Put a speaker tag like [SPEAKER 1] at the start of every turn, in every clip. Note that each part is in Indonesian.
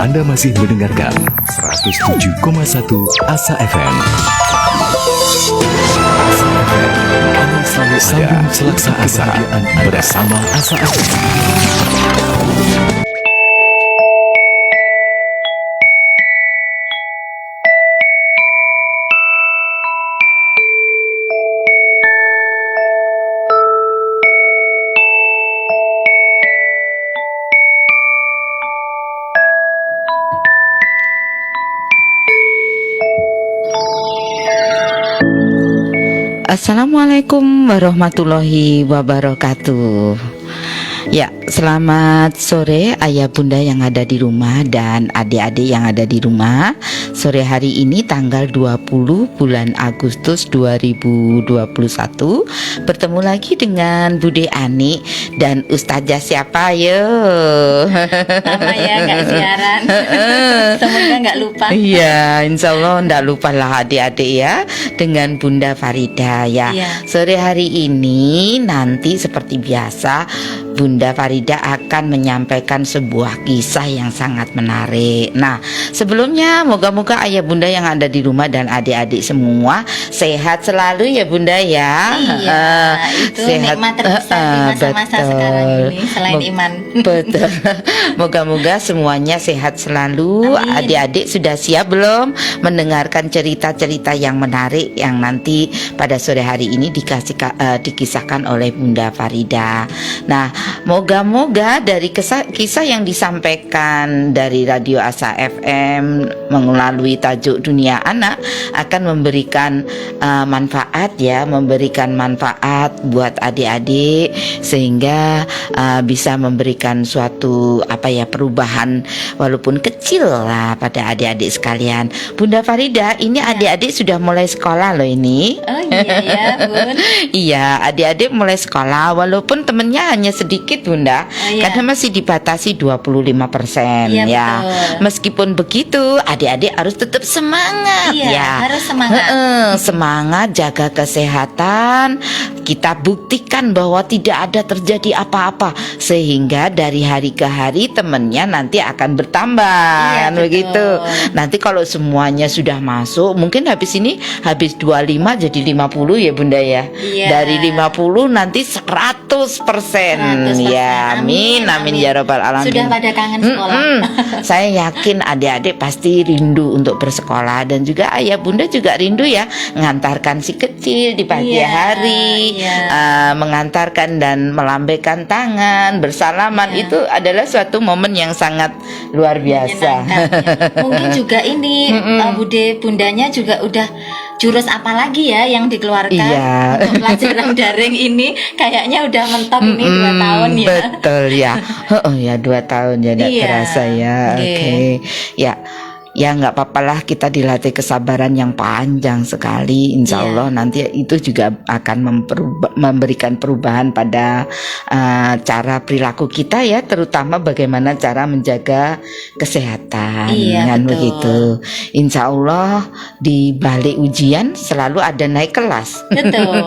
[SPEAKER 1] Anda masih mendengarkan 107,1 Asa FM. Asa FM, selalu sambung selaksa asa bersama Asa FM.
[SPEAKER 2] Assalamualaikum warahmatullahi wabarakatuh. Ya, selamat sore ayah bunda yang ada di rumah dan adik-adik yang ada di rumah. Sore hari ini tanggal 20 bulan Agustus 2021 bertemu lagi dengan Bude Ani dan Ustazah siapa yo?
[SPEAKER 3] Lama ya gak siaran. Semoga gak lupa.
[SPEAKER 2] Iya, insya Allah gak lupa lah adik-adik ya, dengan Bunda Farida ya. Sore hari ini nanti seperti biasa Bunda Farida akan menyampaikan sebuah kisah yang sangat menarik. Nah, sebelumnya moga-moga ayah bunda yang ada di rumah dan adik-adik semua sehat selalu ya bunda ya.
[SPEAKER 3] Iya, itu sehat. Nikmat terbesar di masa-masa sekarang ini selain iman.
[SPEAKER 2] Betul. Moga-moga semuanya sehat selalu. Amin. Adik-adik sudah siap belum mendengarkan cerita-cerita yang menarik yang nanti pada sore hari ini dikisahkan oleh Bunda Farida. Nah, moga-moga dari kisah yang disampaikan dari Radio Asa FM melalui tajuk Dunia Anak akan memberikan manfaat ya, memberikan manfaat buat adik-adik sehingga bisa memberikan suatu perubahan walaupun kecil lah pada adik-adik sekalian. Bunda Farida, ini adik-adik sudah mulai sekolah loh ini.
[SPEAKER 3] Oh iya ya, Bun.
[SPEAKER 2] Iya, adik-adik mulai sekolah walaupun temennya hanya sedikit Bunda, karena masih dibatasi 25% ya.
[SPEAKER 3] Betul.
[SPEAKER 2] Meskipun begitu, adik-adik harus tetap semangat ya.
[SPEAKER 3] Harus semangat.
[SPEAKER 2] Semangat, jaga kesehatan. Kita buktikan bahwa tidak ada terjadi apa-apa sehingga dari hari ke hari temennya nanti akan bertambah kan begitu. Nanti kalau semuanya sudah masuk, mungkin habis 25 jadi 50 ya Bunda ya. Dari 50 nanti 100%. Ya, amin ya rabbal alamin.
[SPEAKER 3] Sudah pada kangen sekolah.
[SPEAKER 2] Saya yakin adik-adik pasti rindu untuk bersekolah dan juga ayah bunda juga rindu ya mengantarkan si kecil di pagi hari, mengantarkan dan melambaikan tangan, bersalaman itu adalah suatu momen yang sangat luar biasa.
[SPEAKER 3] Mungkin juga ini bude bundanya juga udah jurus apa lagi ya yang dikeluarkan untuk pelajaran daring ini, kayaknya udah mentok ini 2 tahun ya.
[SPEAKER 2] Betul ya. Ya 2 tahun ya, tidak terasa ya. Oke. Ya nggak apa-apa lah, kita dilatih kesabaran yang panjang sekali. Insya Allah nanti itu juga akan memberikan perubahan pada cara perilaku kita ya, terutama bagaimana cara menjaga kesehatan. Kan begitu. Insya Allah di balik ujian selalu ada naik kelas.
[SPEAKER 3] Betul.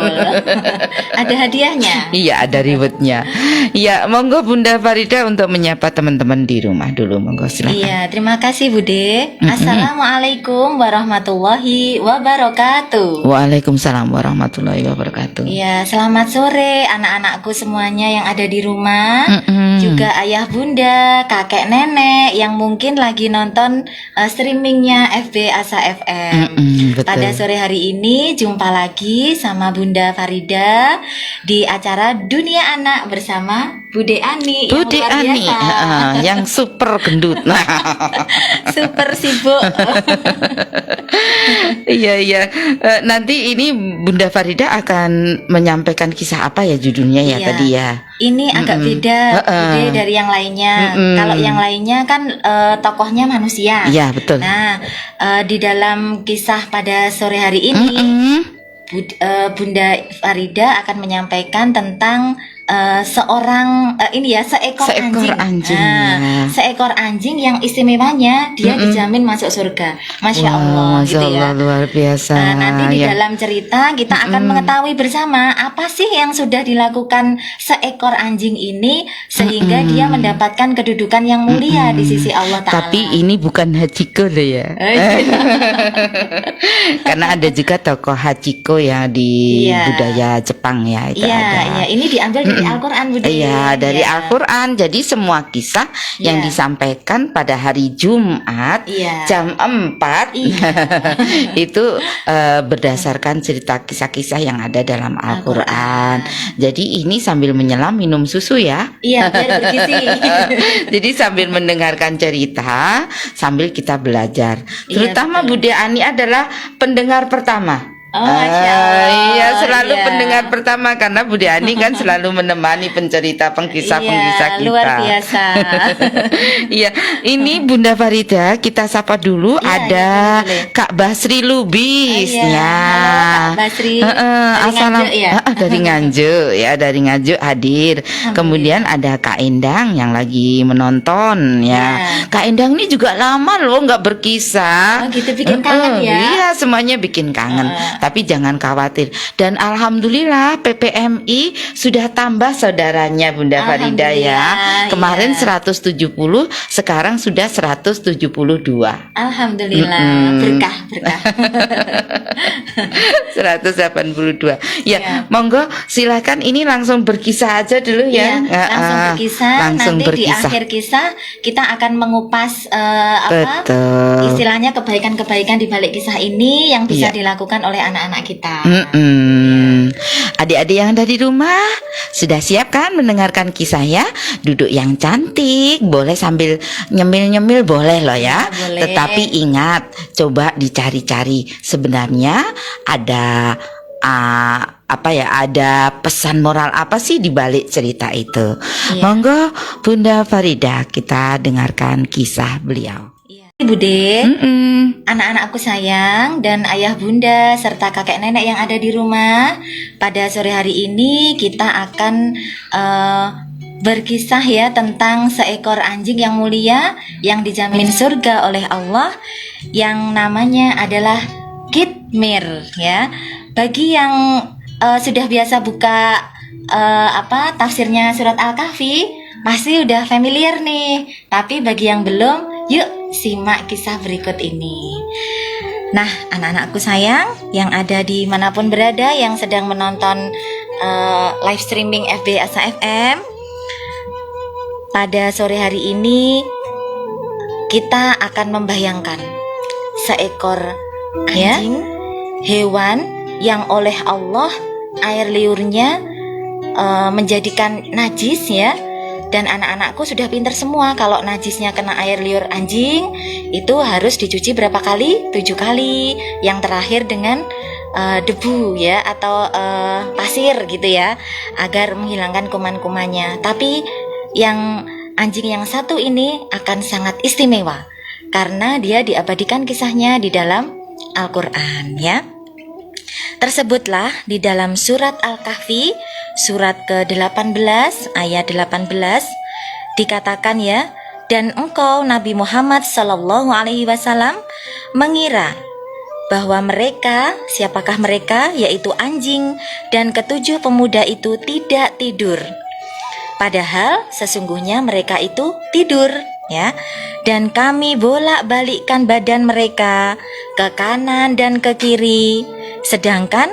[SPEAKER 3] Ada hadiahnya.
[SPEAKER 2] Iya, ada rewardnya. Ya, monggo Bunda Farida untuk menyapa teman-teman di rumah dulu, monggo silakan.
[SPEAKER 3] Iya, terima kasih Bude. Assalamualaikum warahmatullahi wabarakatuh.
[SPEAKER 2] Waalaikumsalam warahmatullahi wabarakatuh.
[SPEAKER 3] Iya, selamat sore anak-anakku semuanya yang ada di rumah. Juga ayah bunda, kakek nenek yang mungkin lagi nonton streamingnya FB Asa FM. Pada sore hari ini jumpa lagi sama Bunda Farida di acara Dunia Anak bersama Bude Ani.
[SPEAKER 2] Bude Ani yang super gendut.
[SPEAKER 3] Super sibuk.
[SPEAKER 2] Iya. Nanti ini Bunda Farida akan menyampaikan kisah apa ya judulnya ya tadi ya.
[SPEAKER 3] Ini agak beda dari yang lainnya. Kalau yang lainnya kan tokohnya manusia.
[SPEAKER 2] Iya betul.
[SPEAKER 3] Nah, di dalam kisah pada sore hari ini Bunda Farida akan menyampaikan tentang seekor
[SPEAKER 2] Seekor anjing, ya.
[SPEAKER 3] Seekor anjing yang istimewanya dia dijamin masuk surga. Masya Allah,
[SPEAKER 2] Masya
[SPEAKER 3] gitu ya.
[SPEAKER 2] Allah, luar biasa.
[SPEAKER 3] Nanti di
[SPEAKER 2] ya.
[SPEAKER 3] dalam cerita kita akan mengetahui bersama apa sih yang sudah dilakukan seekor anjing ini sehingga dia mendapatkan kedudukan yang mulia di sisi Allah Ta'ala.
[SPEAKER 2] Tapi ini bukan Hachiko loh ya. Karena ada juga tokoh Hachiko ya di
[SPEAKER 3] Iya.
[SPEAKER 2] budaya Jepang ya, itu
[SPEAKER 3] Iya,
[SPEAKER 2] ada.
[SPEAKER 3] iya, ini diambil dari Al-Quran, Budi.
[SPEAKER 2] Iya, dari
[SPEAKER 3] Iya.
[SPEAKER 2] Al-Quran. Jadi semua kisah yang
[SPEAKER 3] Iya.
[SPEAKER 2] disampaikan pada hari Jumat
[SPEAKER 3] Iya.
[SPEAKER 2] jam 4
[SPEAKER 3] Iya.
[SPEAKER 2] itu berdasarkan cerita kisah-kisah yang ada dalam Al-Quran. Jadi ini sambil menyelam minum susu ya.
[SPEAKER 3] Iya, biar bergizi.
[SPEAKER 2] Jadi sambil mendengarkan cerita, sambil kita belajar.
[SPEAKER 3] Iya,
[SPEAKER 2] Terutama
[SPEAKER 3] betul.
[SPEAKER 2] Bude Ani adalah pendengar pertama.
[SPEAKER 3] Oh, Masya Allah.
[SPEAKER 2] Iya, selalu
[SPEAKER 3] Iya.
[SPEAKER 2] pendengar pertama karena Bude Ani kan selalu menemani pencerita pengkisah-pengkisah
[SPEAKER 3] Iya,
[SPEAKER 2] kita.
[SPEAKER 3] luar biasa.
[SPEAKER 2] Iya, ini Bunda Farida kita sapa dulu.
[SPEAKER 3] Iya,
[SPEAKER 2] Ada
[SPEAKER 3] iya, boleh.
[SPEAKER 2] Kak Basri Lubis
[SPEAKER 3] Iya,
[SPEAKER 2] ya.
[SPEAKER 3] halo, Kak Basri. Dari Nganjuk ya?
[SPEAKER 2] Dari Nganjuk ya, dari Nganjuk hadir. Kemudian ada Kak Endang yang lagi menonton ya.
[SPEAKER 3] Iya.
[SPEAKER 2] Kak Endang ini juga lama loh nggak berkisah.
[SPEAKER 3] Oh, gitu, bikin kangen ya?
[SPEAKER 2] Iya, semuanya bikin kangen. Tapi jangan khawatir. Dan alhamdulillah PPMI sudah tambah saudaranya Bunda Farida ya.
[SPEAKER 3] Alhamdulillah,
[SPEAKER 2] Kemarin
[SPEAKER 3] iya.
[SPEAKER 2] 170, sekarang sudah 172.
[SPEAKER 3] Alhamdulillah, berkah.
[SPEAKER 2] 182. Ya,
[SPEAKER 3] Iya.
[SPEAKER 2] monggo silakan ini langsung berkisah aja dulu ya.
[SPEAKER 3] Iya, langsung berkisah.
[SPEAKER 2] Langsung
[SPEAKER 3] Nanti
[SPEAKER 2] berkisah.
[SPEAKER 3] di akhir kisah kita akan mengupas
[SPEAKER 2] Betul.
[SPEAKER 3] istilahnya kebaikan-kebaikan di balik kisah ini yang bisa
[SPEAKER 2] Iya.
[SPEAKER 3] dilakukan oleh anak-anak kita.
[SPEAKER 2] Adik-adik yang ada di rumah sudah siap kan mendengarkan kisahnya? Duduk yang cantik, boleh sambil nyemil-nyemil boleh loh ya.
[SPEAKER 3] Ya, boleh.
[SPEAKER 2] Tetapi ingat, coba dicari-cari sebenarnya ada ada pesan moral apa sih di balik cerita itu.
[SPEAKER 3] Iya.
[SPEAKER 2] Monggo Bunda Farida kita dengarkan kisah beliau.
[SPEAKER 3] Iya. Bude,
[SPEAKER 2] Mm-mm.
[SPEAKER 3] anak-anakku sayang dan ayah bunda serta kakek nenek yang ada di rumah, pada sore hari ini kita akan berkisah ya tentang seekor anjing yang mulia yang dijamin surga oleh Allah yang namanya adalah Kitmir ya. Bagi yang sudah biasa buka tafsirnya surat Al-Kahfi pasti udah familiar nih. Tapi bagi yang belum, yuk simak kisah berikut ini. Nah, anak-anakku sayang yang ada di manapun berada yang sedang menonton live streaming FB Asa FM, pada sore hari ini kita akan membayangkan seekor anjing, hewan yang oleh Allah air liurnya menjadikan najis ya. Dan anak-anakku sudah pintar semua kalau najisnya kena air liur anjing itu harus dicuci berapa kali? 7 kali. Yang terakhir dengan debu ya atau pasir gitu ya agar menghilangkan kuman-kumannya. Tapi yang anjing yang satu ini akan sangat istimewa karena dia diabadikan kisahnya di dalam Al-Quran ya. Tersebutlah di dalam surat Al-Kahfi surat ke-18 ayat 18 dikatakan ya, dan engkau Nabi Muhammad sallallahu alaihi wasallam mengira bahwa mereka, siapakah mereka, yaitu anjing dan ketujuh pemuda itu tidak tidur. Padahal sesungguhnya mereka itu tidur ya. Dan kami bolak-balikkan badan mereka ke kanan dan ke kiri. Sedangkan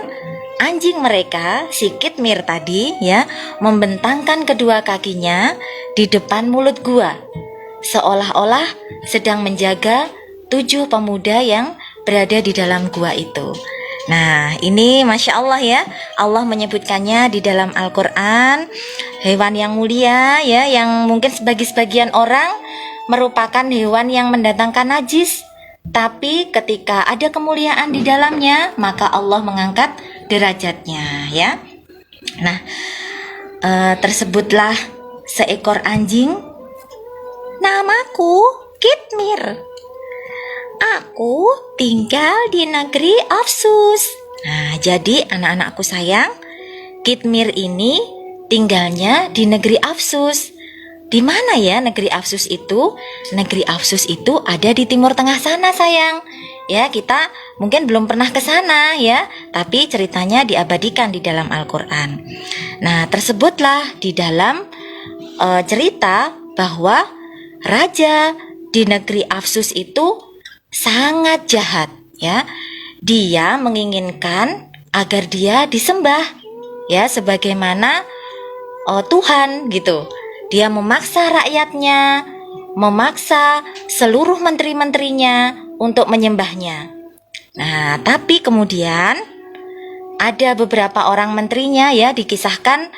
[SPEAKER 3] anjing mereka, si Kitmir tadi ya, membentangkan kedua kakinya di depan mulut gua, seolah-olah sedang menjaga 7 pemuda yang berada di dalam gua itu. Nah, ini Masya Allah ya, Allah menyebutkannya di dalam Al-Quran. Hewan yang mulia ya, yang mungkin bagi sebagian orang merupakan hewan yang mendatangkan najis, tapi ketika ada kemuliaan di dalamnya, maka Allah mengangkat derajatnya ya. Nah, tersebutlah seekor anjing. Namaku Kitmir. Aku tinggal di negeri Afsus. Nah, jadi anak-anakku sayang, Kitmir ini tinggalnya di negeri Afsus. Di mana ya negeri Afsus itu? Negeri Afsus itu ada di Timur Tengah sana sayang. Ya, kita mungkin belum pernah ke sana ya, tapi ceritanya diabadikan di dalam Al-Qur'an. Nah, tersebutlah di dalam cerita bahwa raja di negeri Afsus itu sangat jahat ya. Dia menginginkan agar dia disembah ya sebagaimana Tuhan gitu. Dia memaksa rakyatnya, memaksa seluruh menteri-menterinya untuk menyembahnya. Nah, tapi kemudian ada beberapa orang menterinya ya, dikisahkan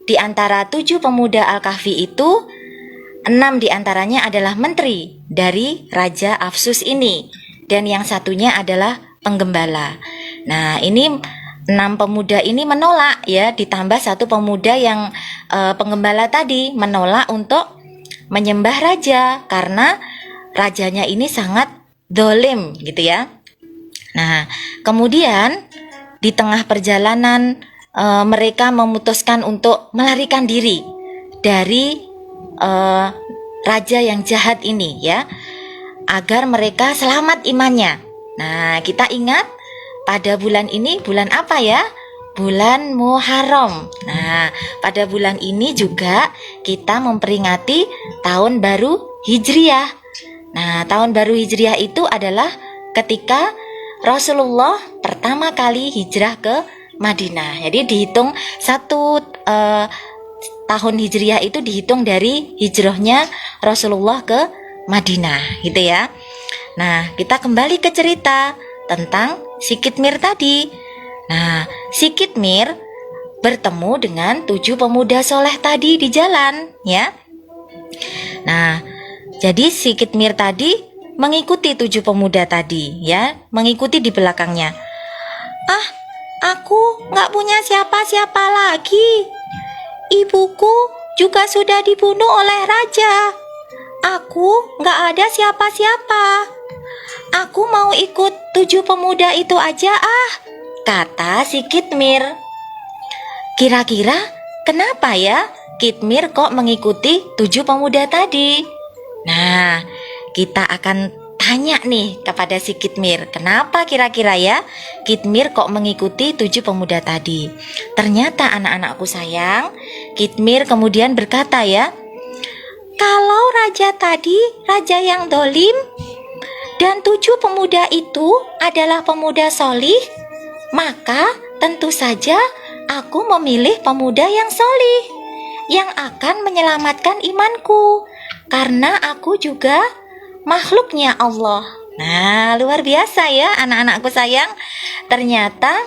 [SPEAKER 3] di antara 7 pemuda Al-Kahfi itu 6 diantaranya adalah menteri dari Raja Afsus ini, dan yang satunya adalah penggembala. Nah, ini 6 pemuda ini menolak ya, ditambah 1 pemuda yang penggembala tadi menolak untuk menyembah raja karena rajanya ini sangat dolim gitu ya. Nah, kemudian di tengah perjalanan mereka memutuskan untuk melarikan diri dari raja yang jahat ini ya, agar mereka selamat imannya. Nah, kita ingat pada bulan ini, bulan apa ya? Bulan Muharram. Nah, pada bulan ini juga kita memperingati tahun baru Hijriah. Nah, tahun baru Hijriah itu adalah ketika Rasulullah pertama kali hijrah ke Madinah. Jadi dihitung satu tahun Hijriah itu dihitung dari hijrahnya Rasulullah ke Madinah, gitu ya. Nah, kita kembali ke cerita tentang si Kitmir tadi. Nah, si Kitmir bertemu dengan 7 pemuda soleh tadi di jalan, ya. Nah, jadi si Kitmir tadi mengikuti 7 pemuda tadi, ya, mengikuti di belakangnya. Ah, aku nggak punya siapa-siapa lagi. Ibuku juga sudah dibunuh oleh raja. Aku nggak ada siapa-siapa. Aku mau ikut 7 pemuda itu aja kata si Kitmir. Kira-kira kenapa ya Kitmir kok mengikuti 7 pemuda tadi? Nah, kita akan tanya nih kepada si Kitmir, kenapa kira-kira ya Kitmir kok mengikuti 7 pemuda tadi? Ternyata anak-anakku sayang, Kitmir kemudian berkata ya, kalau raja tadi raja yang dolim dan 7 pemuda itu adalah pemuda solih, maka tentu saja aku memilih pemuda yang solih yang akan menyelamatkan imanku, karena aku juga makhluknya Allah. Nah, luar biasa ya anak-anakku sayang. Ternyata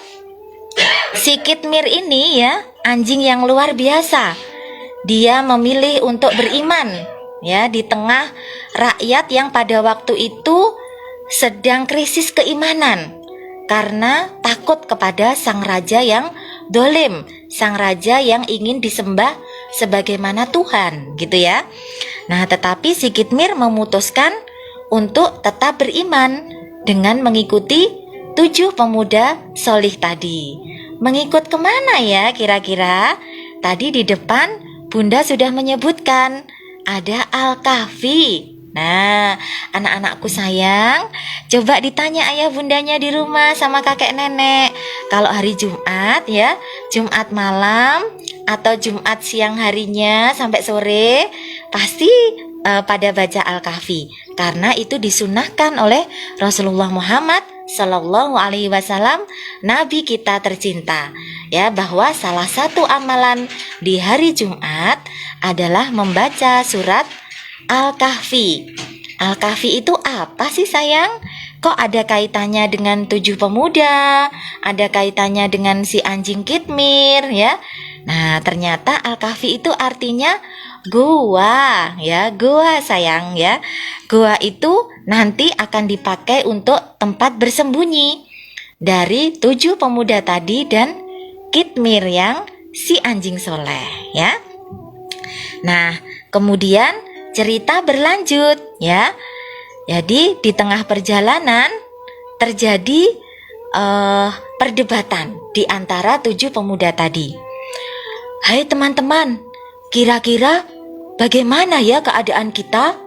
[SPEAKER 3] si Kitmir ini ya anjing yang luar biasa. Dia memilih untuk beriman ya di tengah rakyat yang pada waktu itu sedang krisis keimanan karena takut kepada sang raja yang dolim, sang raja yang ingin disembah sebagaimana Tuhan, gitu ya. Nah, tetapi si Kitmir memutuskan untuk tetap beriman dengan mengikuti 7 pemuda solih tadi. Mengikut kemana ya kira-kira? Tadi di depan Bunda sudah menyebutkan ada Al-Kahfi. Nah, anak-anakku sayang, coba ditanya ayah bundanya di rumah sama kakek nenek. Kalau hari Jumat ya, Jumat malam atau Jumat siang harinya sampai sore, pasti pada baca Al-Kahfi. Karena itu disunahkan oleh Rasulullah Muhammad Sallallahu Alaihi Wasallam, Nabi kita tercinta. Ya, bahwa salah satu amalan di hari Jumat adalah membaca surat Al-Kahfi. Al-Kahfi itu apa sih sayang? Kok ada kaitannya dengan 7 pemuda? Ada kaitannya dengan si anjing Kitmir ya? Nah, ternyata Al-Kahfi itu artinya gua ya, gua sayang ya. Gua itu nanti akan dipakai untuk tempat bersembunyi dari 7 pemuda tadi dan Kitmir yang si anjing soleh ya. Nah, kemudian cerita berlanjut ya. Jadi di tengah perjalanan terjadi perdebatan di antara 7 pemuda tadi. Hai teman-teman, kira-kira bagaimana ya keadaan kita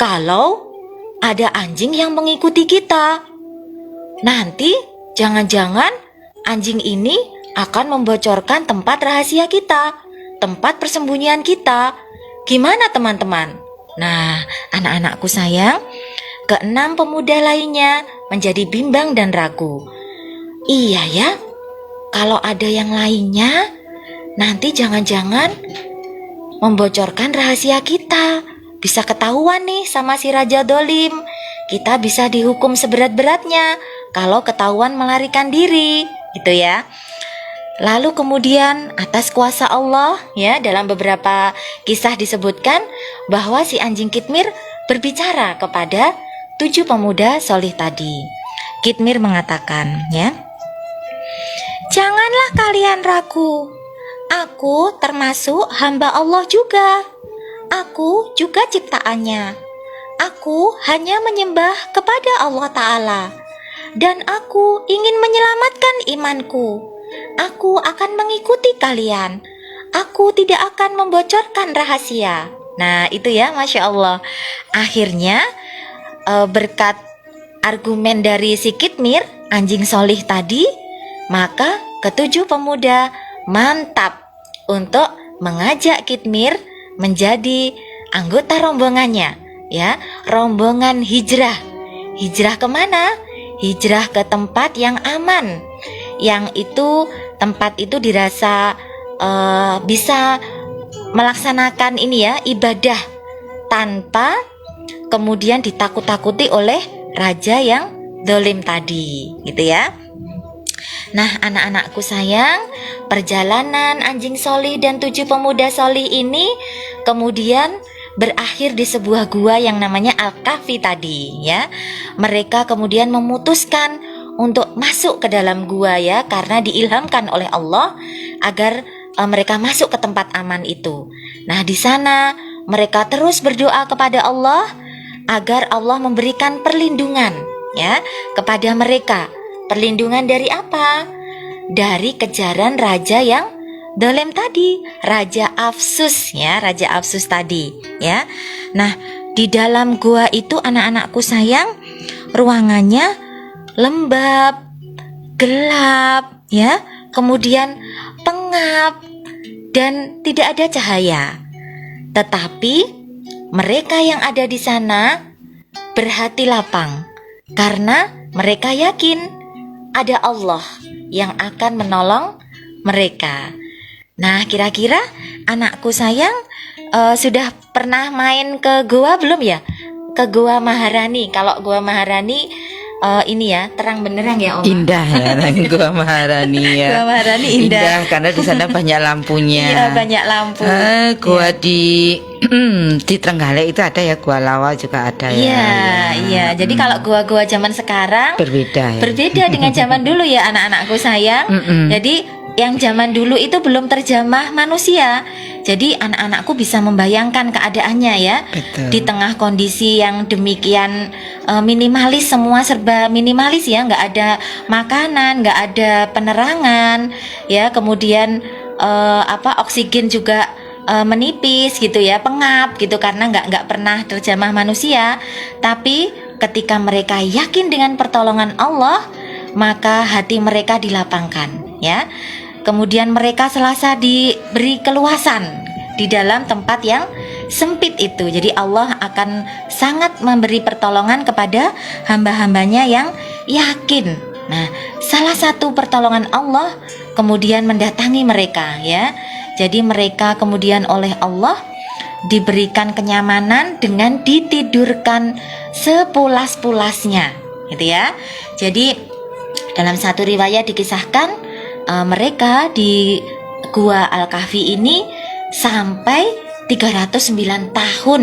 [SPEAKER 3] kalau ada anjing yang mengikuti kita? Nanti jangan-jangan anjing ini akan membocorkan tempat rahasia kita, tempat persembunyian kita. Gimana teman-teman? Nah, anak-anakku sayang, keenam pemuda lainnya menjadi bimbang dan ragu. Iya ya, kalau ada yang lainnya, nanti jangan-jangan membocorkan rahasia kita. Bisa ketahuan nih sama si Raja Dolim. Kita bisa dihukum seberat-beratnya kalau ketahuan melarikan diri, gitu ya. Lalu kemudian atas kuasa Allah ya, dalam beberapa kisah disebutkan bahwa si anjing Kitmir berbicara kepada 7 pemuda solih tadi. Kitmir mengatakan ya, janganlah kalian ragu. Aku termasuk hamba Allah juga. Aku juga ciptaannya. Aku hanya menyembah kepada Allah Ta'ala. Dan aku ingin menyelamatkan imanku. Aku akan mengikuti kalian. Aku tidak akan membocorkan rahasia. Nah itu ya, Masya Allah. Akhirnya berkat argumen dari si Kitmir, anjing solih tadi, maka ke-7 pemuda mantap untuk mengajak Kitmir menjadi anggota rombongannya, ya, rombongan hijrah. Hijrah kemana? Hijrah ke tempat yang aman, yang itu tempat itu dirasa bisa melaksanakan ini ya, ibadah tanpa kemudian ditakut-takuti oleh raja yang dolim tadi, gitu ya. Nah, anak-anakku sayang, perjalanan anjing solih dan 7 pemuda solih ini kemudian berakhir di sebuah gua yang namanya Al-Kahfi tadi ya. Mereka kemudian memutuskan untuk masuk ke dalam gua ya, karena diilhamkan oleh Allah agar mereka masuk ke tempat aman itu. Nah, di sana mereka terus berdoa kepada Allah agar Allah memberikan perlindungan ya kepada mereka. Perlindungan dari apa? Dari kejaran raja yang dolim tadi, Raja Afsus ya, Raja Afsus tadi ya. Nah, di dalam gua itu anak-anakku sayang, ruangannya lembab, gelap ya, kemudian pengap dan tidak ada cahaya. Tetapi mereka yang ada di sana berhati lapang karena mereka yakin ada Allah yang akan menolong mereka. Nah, kira-kira anakku sayang sudah pernah main ke goa belum ya? Ke Goa Maharani. Kalau Goa Maharani ini ya, terang benderang ya Om.
[SPEAKER 2] Indah ya, Gua Maharani ya.
[SPEAKER 3] Goa Maharani indah.
[SPEAKER 2] Karena di sana banyak lampunya.
[SPEAKER 3] Iya, banyak lampu.
[SPEAKER 2] Gua di di Trenggalek itu ada ya, Gua Lawa juga ada ya.
[SPEAKER 3] Iya, iya. Jadi kalau gua-gua zaman sekarang
[SPEAKER 2] Berbeda ya.
[SPEAKER 3] berbeda dengan zaman dulu ya anak-anakku sayang. Jadi yang zaman dulu itu belum terjamah manusia. Jadi anak-anakku bisa membayangkan keadaannya ya.
[SPEAKER 2] Betul.
[SPEAKER 3] Di tengah kondisi yang demikian minimalis, semua serba minimalis ya, nggak ada makanan, nggak ada penerangan ya, kemudian oksigen juga menipis gitu ya, pengap gitu, karena nggak pernah terjamah manusia. Tapi ketika mereka yakin dengan pertolongan Allah, maka hati mereka dilapangkan ya. Kemudian mereka selasa diberi keluasan di dalam tempat yang sempit itu. Jadi Allah akan sangat memberi pertolongan kepada hamba-hambanya yang yakin. Nah, salah satu pertolongan Allah kemudian mendatangi mereka ya. Jadi mereka kemudian oleh Allah diberikan kenyamanan dengan ditidurkan sepulas-pulasnya, gitu ya. Jadi dalam satu riwayat dikisahkan mereka di Gua Al-Kahfi ini sampai 309 tahun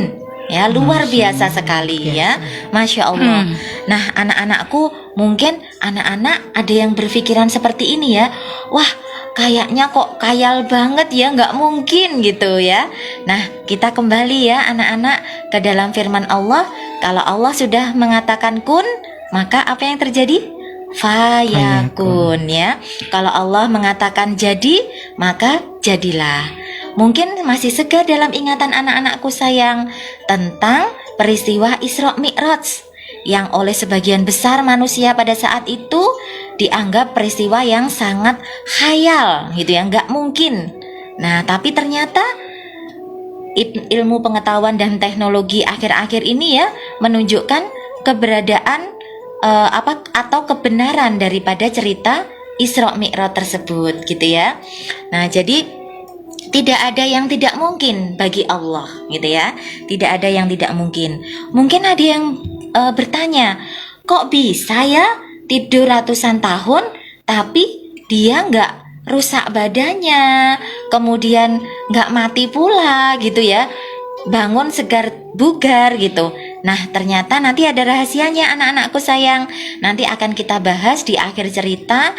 [SPEAKER 3] ya, luar biasa sekali ya, Masya Allah. Nah, anak-anakku, mungkin anak-anak ada yang berpikiran seperti ini ya, wah kayaknya kok khayal banget ya, nggak mungkin gitu ya. Nah, kita kembali ya anak-anak ke dalam firman Allah. Kalau Allah sudah mengatakan kun, maka apa yang terjadi? fayakun ya. Kalau Allah mengatakan jadi, maka jadilah. Mungkin masih segar dalam ingatan anak-anakku sayang tentang peristiwa Isra Mi'raj yang oleh sebagian besar manusia pada saat itu dianggap peristiwa yang sangat khayal gitu ya, nggak mungkin. Nah, tapi ternyata ilmu pengetahuan dan teknologi akhir-akhir ini ya menunjukkan keberadaan atau kebenaran daripada cerita Isra Mi'raj tersebut gitu ya. Nah, jadi tidak ada yang tidak mungkin bagi Allah gitu ya. Tidak ada yang tidak mungkin. Mungkin ada yang bertanya, kok bisa ya tidur ratusan tahun tapi dia nggak rusak badannya, kemudian nggak mati pula gitu ya, bangun segar bugar gitu. Nah, ternyata nanti ada rahasianya anak-anakku sayang. Nanti akan kita bahas di akhir cerita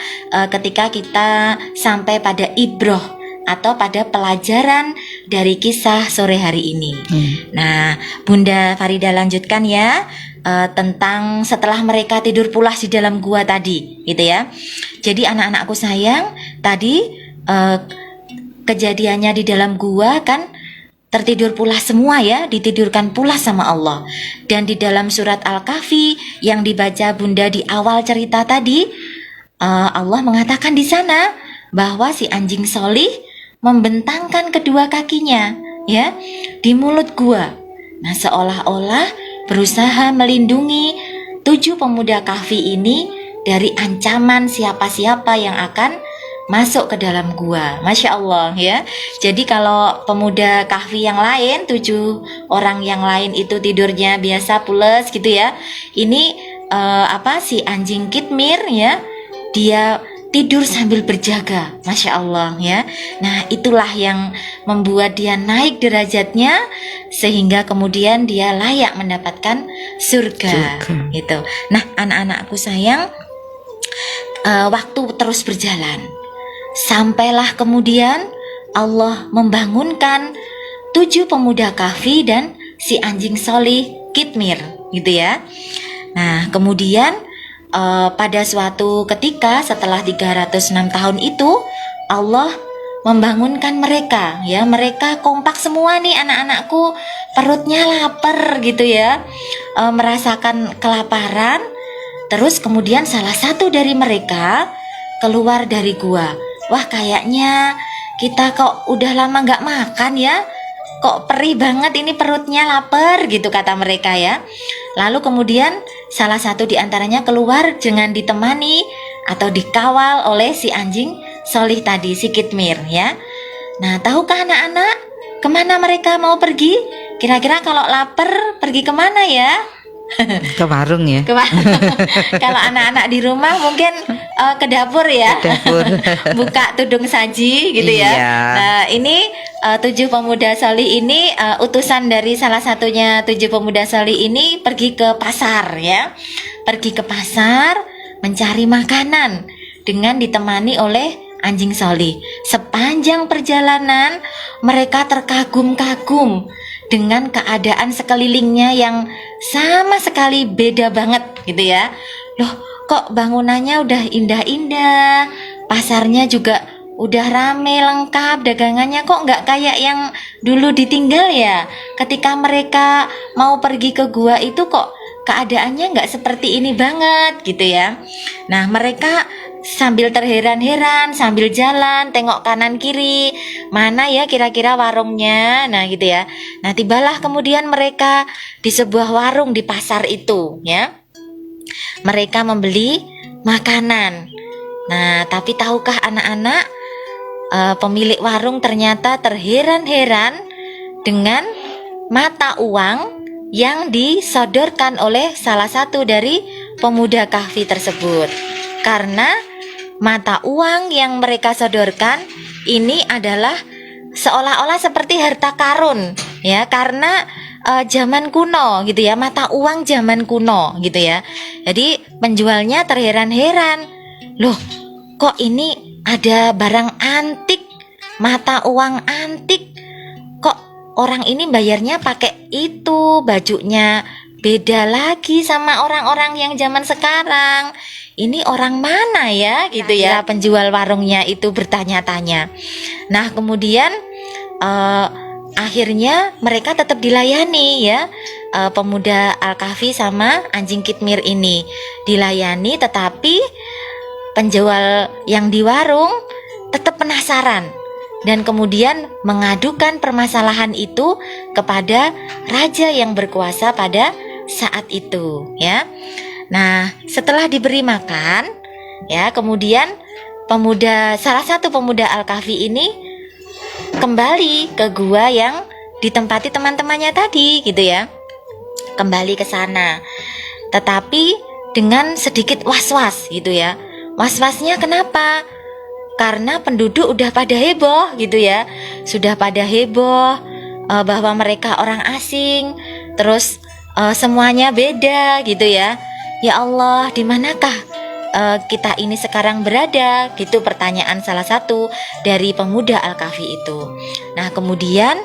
[SPEAKER 3] ketika kita sampai pada ibroh atau pada pelajaran dari kisah sore hari ini. Nah, Bunda Farida lanjutkan ya tentang setelah mereka tidur pulas di dalam gua tadi gitu ya. Jadi anak-anakku sayang, tadi kejadiannya di dalam gua kan tertidur pulas semua ya, ditidurkan pulas sama Allah. Dan di dalam surat Al-Kahfi yang dibaca Bunda di awal cerita tadi, Allah mengatakan di sana bahwa si anjing solih membentangkan kedua kakinya ya di mulut gua. Nah, seolah-olah berusaha melindungi 7 pemuda kahfi ini dari ancaman siapa-siapa yang akan masuk ke dalam gua. Masya Allah ya. Jadi kalau pemuda kahfi yang lain, 7 orang yang lain itu tidurnya biasa pules gitu ya. Ini si anjing kitmir ya, dia tidur sambil berjaga. Masya Allah ya. Nah, itulah yang membuat dia naik derajatnya sehingga kemudian dia layak mendapatkan surga gitu. Nah, anak-anakku sayang, waktu terus berjalan. Sampailah kemudian Allah membangunkan 7 pemuda kahfi dan si anjing solih kitmir gitu ya. Nah, kemudian pada suatu ketika setelah 306 tahun itu Allah membangunkan mereka ya. Mereka kompak semua nih anak-anakku, perutnya lapar gitu ya, merasakan kelaparan. Terus kemudian salah satu dari mereka keluar dari gua. Wah, kayaknya kita kok udah lama gak makan ya, kok perih banget ini perutnya, lapar gitu kata mereka ya. Lalu kemudian salah satu di antaranya keluar dengan ditemani atau dikawal oleh si anjing solih tadi, si kitmir ya. Nah, tahukah anak-anak kemana mereka mau pergi? Kira-kira kalau lapar pergi kemana ya?
[SPEAKER 2] Ke warung ya.
[SPEAKER 3] Kalau anak-anak di rumah mungkin ke dapur ya.
[SPEAKER 2] Ke dapur.
[SPEAKER 3] Buka tudung saji gitu ya.
[SPEAKER 2] Iya.
[SPEAKER 3] Nah, ini 7 pemuda soli ini utusan dari salah satunya 7 pemuda soli ini pergi ke pasar ya. Pergi ke pasar mencari makanan dengan ditemani oleh anjing soli. Sepanjang perjalanan mereka terkagum-kagum dengan keadaan sekelilingnya yang sama sekali beda banget gitu ya. Loh, kok bangunannya udah indah-indah, pasarnya juga udah rame lengkap, dagangannya kok nggak kayak yang dulu ditinggal ya. Ketika mereka mau pergi ke gua itu kok keadaannya nggak seperti ini banget gitu ya. Nah, mereka sambil terheran-heran, sambil jalan, tengok kanan kiri, mana ya kira-kira warungnya, nah gitu ya. Nah, tibalah kemudian mereka di sebuah warung di pasar itu ya. Mereka membeli makanan. Nah, tapi tahukah anak-anak, pemilik warung ternyata terheran-heran dengan mata uang yang disodorkan oleh salah satu dari pemuda kahfi tersebut. Karena mata uang yang mereka sodorkan ini adalah seolah-olah seperti harta karun ya, karena zaman kuno gitu ya, mata uang zaman kuno gitu ya. Jadi penjualnya terheran-heran, loh kok ini ada barang antik, mata uang antik, kok orang ini bayarnya pakai itu, bajunya beda lagi sama orang-orang yang zaman sekarang. ini orang mana ya gitu ya. Penjual warungnya itu bertanya-tanya. Nah kemudian akhirnya mereka tetap dilayani ya, pemuda Al-Kahfi sama anjing Kitmir ini dilayani, tetapi penjual yang di warung tetap penasaran dan kemudian mengadukan permasalahan itu kepada raja yang berkuasa pada saat itu ya. Nah setelah diberi makan ya, kemudian salah satu pemuda Al-Kahfi ini kembali ke gua yang ditempati teman-temannya tadi gitu ya, kembali ke sana, tetapi dengan sedikit was-was gitu ya. Was-wasnya kenapa? Karena penduduk udah pada heboh gitu ya, sudah pada heboh bahwa mereka orang asing, terus semuanya beda gitu ya. Ya Allah, di manakah kita ini sekarang berada? Gitu pertanyaan salah satu dari pemuda Al-Kahfi itu. Nah kemudian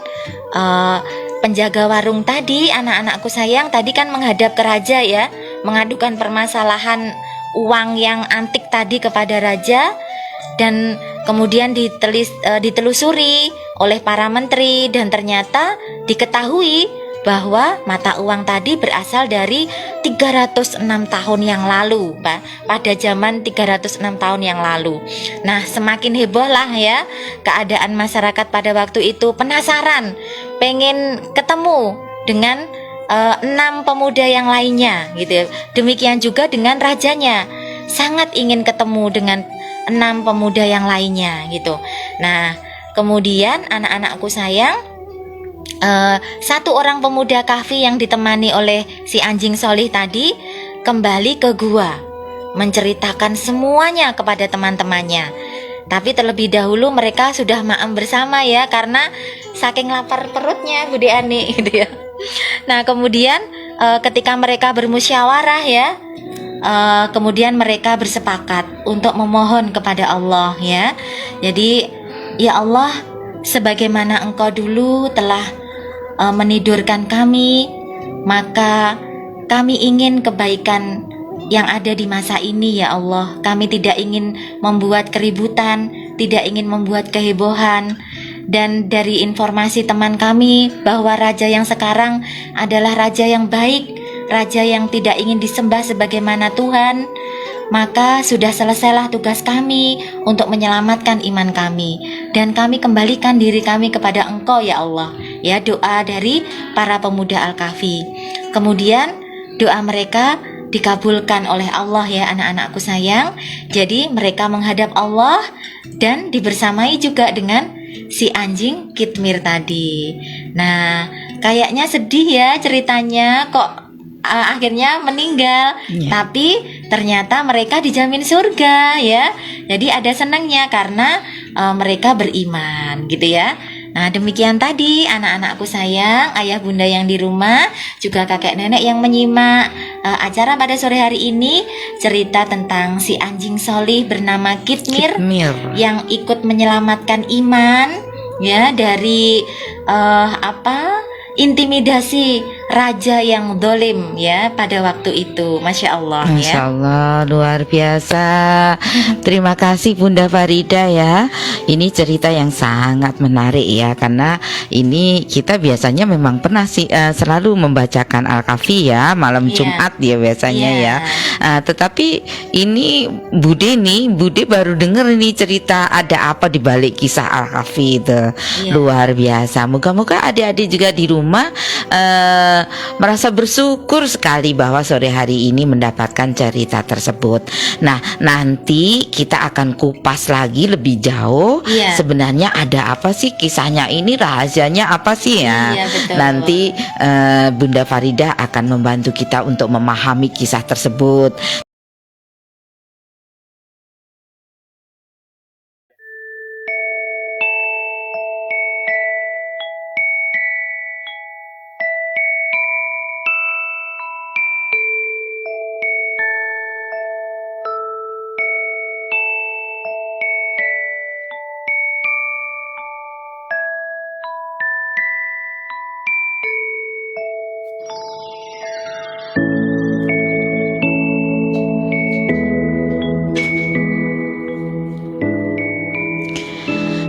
[SPEAKER 3] penjaga warung tadi, anak-anakku sayang, tadi kan menghadap ke raja ya, mengadukan permasalahan uang yang antik tadi kepada raja, dan kemudian ditelusuri oleh para menteri, dan ternyata diketahui bahwa mata uang tadi berasal dari 306 tahun yang lalu, pada zaman 306 tahun yang lalu. Nah semakin heboh lah ya keadaan masyarakat pada waktu itu, penasaran, pengen ketemu dengan 6 pemuda yang lainnya gitu. Demikian juga dengan rajanya, sangat ingin ketemu dengan 6 pemuda yang lainnya gitu. Nah kemudian anak-anakku sayang, satu orang pemuda kahfi yang ditemani oleh si anjing solih tadi kembali ke gua, menceritakan semuanya kepada teman-temannya. Tapi terlebih dahulu mereka sudah maem bersama ya, karena saking lapar perutnya Bude Ani gitu ya. Nah kemudian ketika mereka bermusyawarah ya, kemudian mereka bersepakat untuk memohon kepada Allah ya. Jadi ya Allah, sebagaimana Engkau dulu telah menidurkan kami, maka kami ingin kebaikan yang ada di masa ini ya Allah. Kami tidak ingin membuat keributan, tidak ingin membuat kehebohan. Dan dari informasi teman kami bahwa raja yang sekarang adalah raja yang baik, raja yang tidak ingin disembah sebagaimana Tuhan, maka sudah selesailah tugas kami untuk menyelamatkan iman kami, dan kami kembalikan diri kami kepada Engkau ya Allah. Ya, doa dari para pemuda Al-Kahfi. Kemudian doa mereka dikabulkan oleh Allah ya anak-anakku sayang. Jadi mereka menghadap Allah dan dibersamai juga dengan si anjing Kitmir tadi. Nah kayaknya sedih ya ceritanya, kok akhirnya meninggal, tapi ternyata mereka dijamin surga ya. Jadi ada senangnya karena mereka beriman gitu ya. Nah demikian tadi anak-anakku sayang, ayah bunda yang di rumah, juga kakek nenek yang menyimak acara pada sore hari ini, cerita tentang si anjing solih bernama Kitmir yang ikut menyelamatkan iman ya dari intimidasi raja yang dolim ya pada waktu itu. Masya Allah ya.
[SPEAKER 2] Masya Allah, luar biasa. Terima kasih Bunda Farida ya. Ini cerita yang sangat menarik ya, karena ini kita biasanya memang pernah selalu membacakan Al-Kahfi ya malam Jumat ya biasanya ya. Tetapi ini Bude baru dengar ini cerita ada apa di balik kisah Al-Kahfi itu. Luar biasa. Moga-moga adik-adik juga di rumah merasa bersyukur sekali bahwa sore hari ini mendapatkan cerita tersebut. Nah, nanti kita akan kupas lagi lebih jauh. Sebenarnya ada apa sih kisahnya ini, rahasianya apa sih ya? Nanti Bunda Farida akan membantu kita untuk memahami kisah tersebut.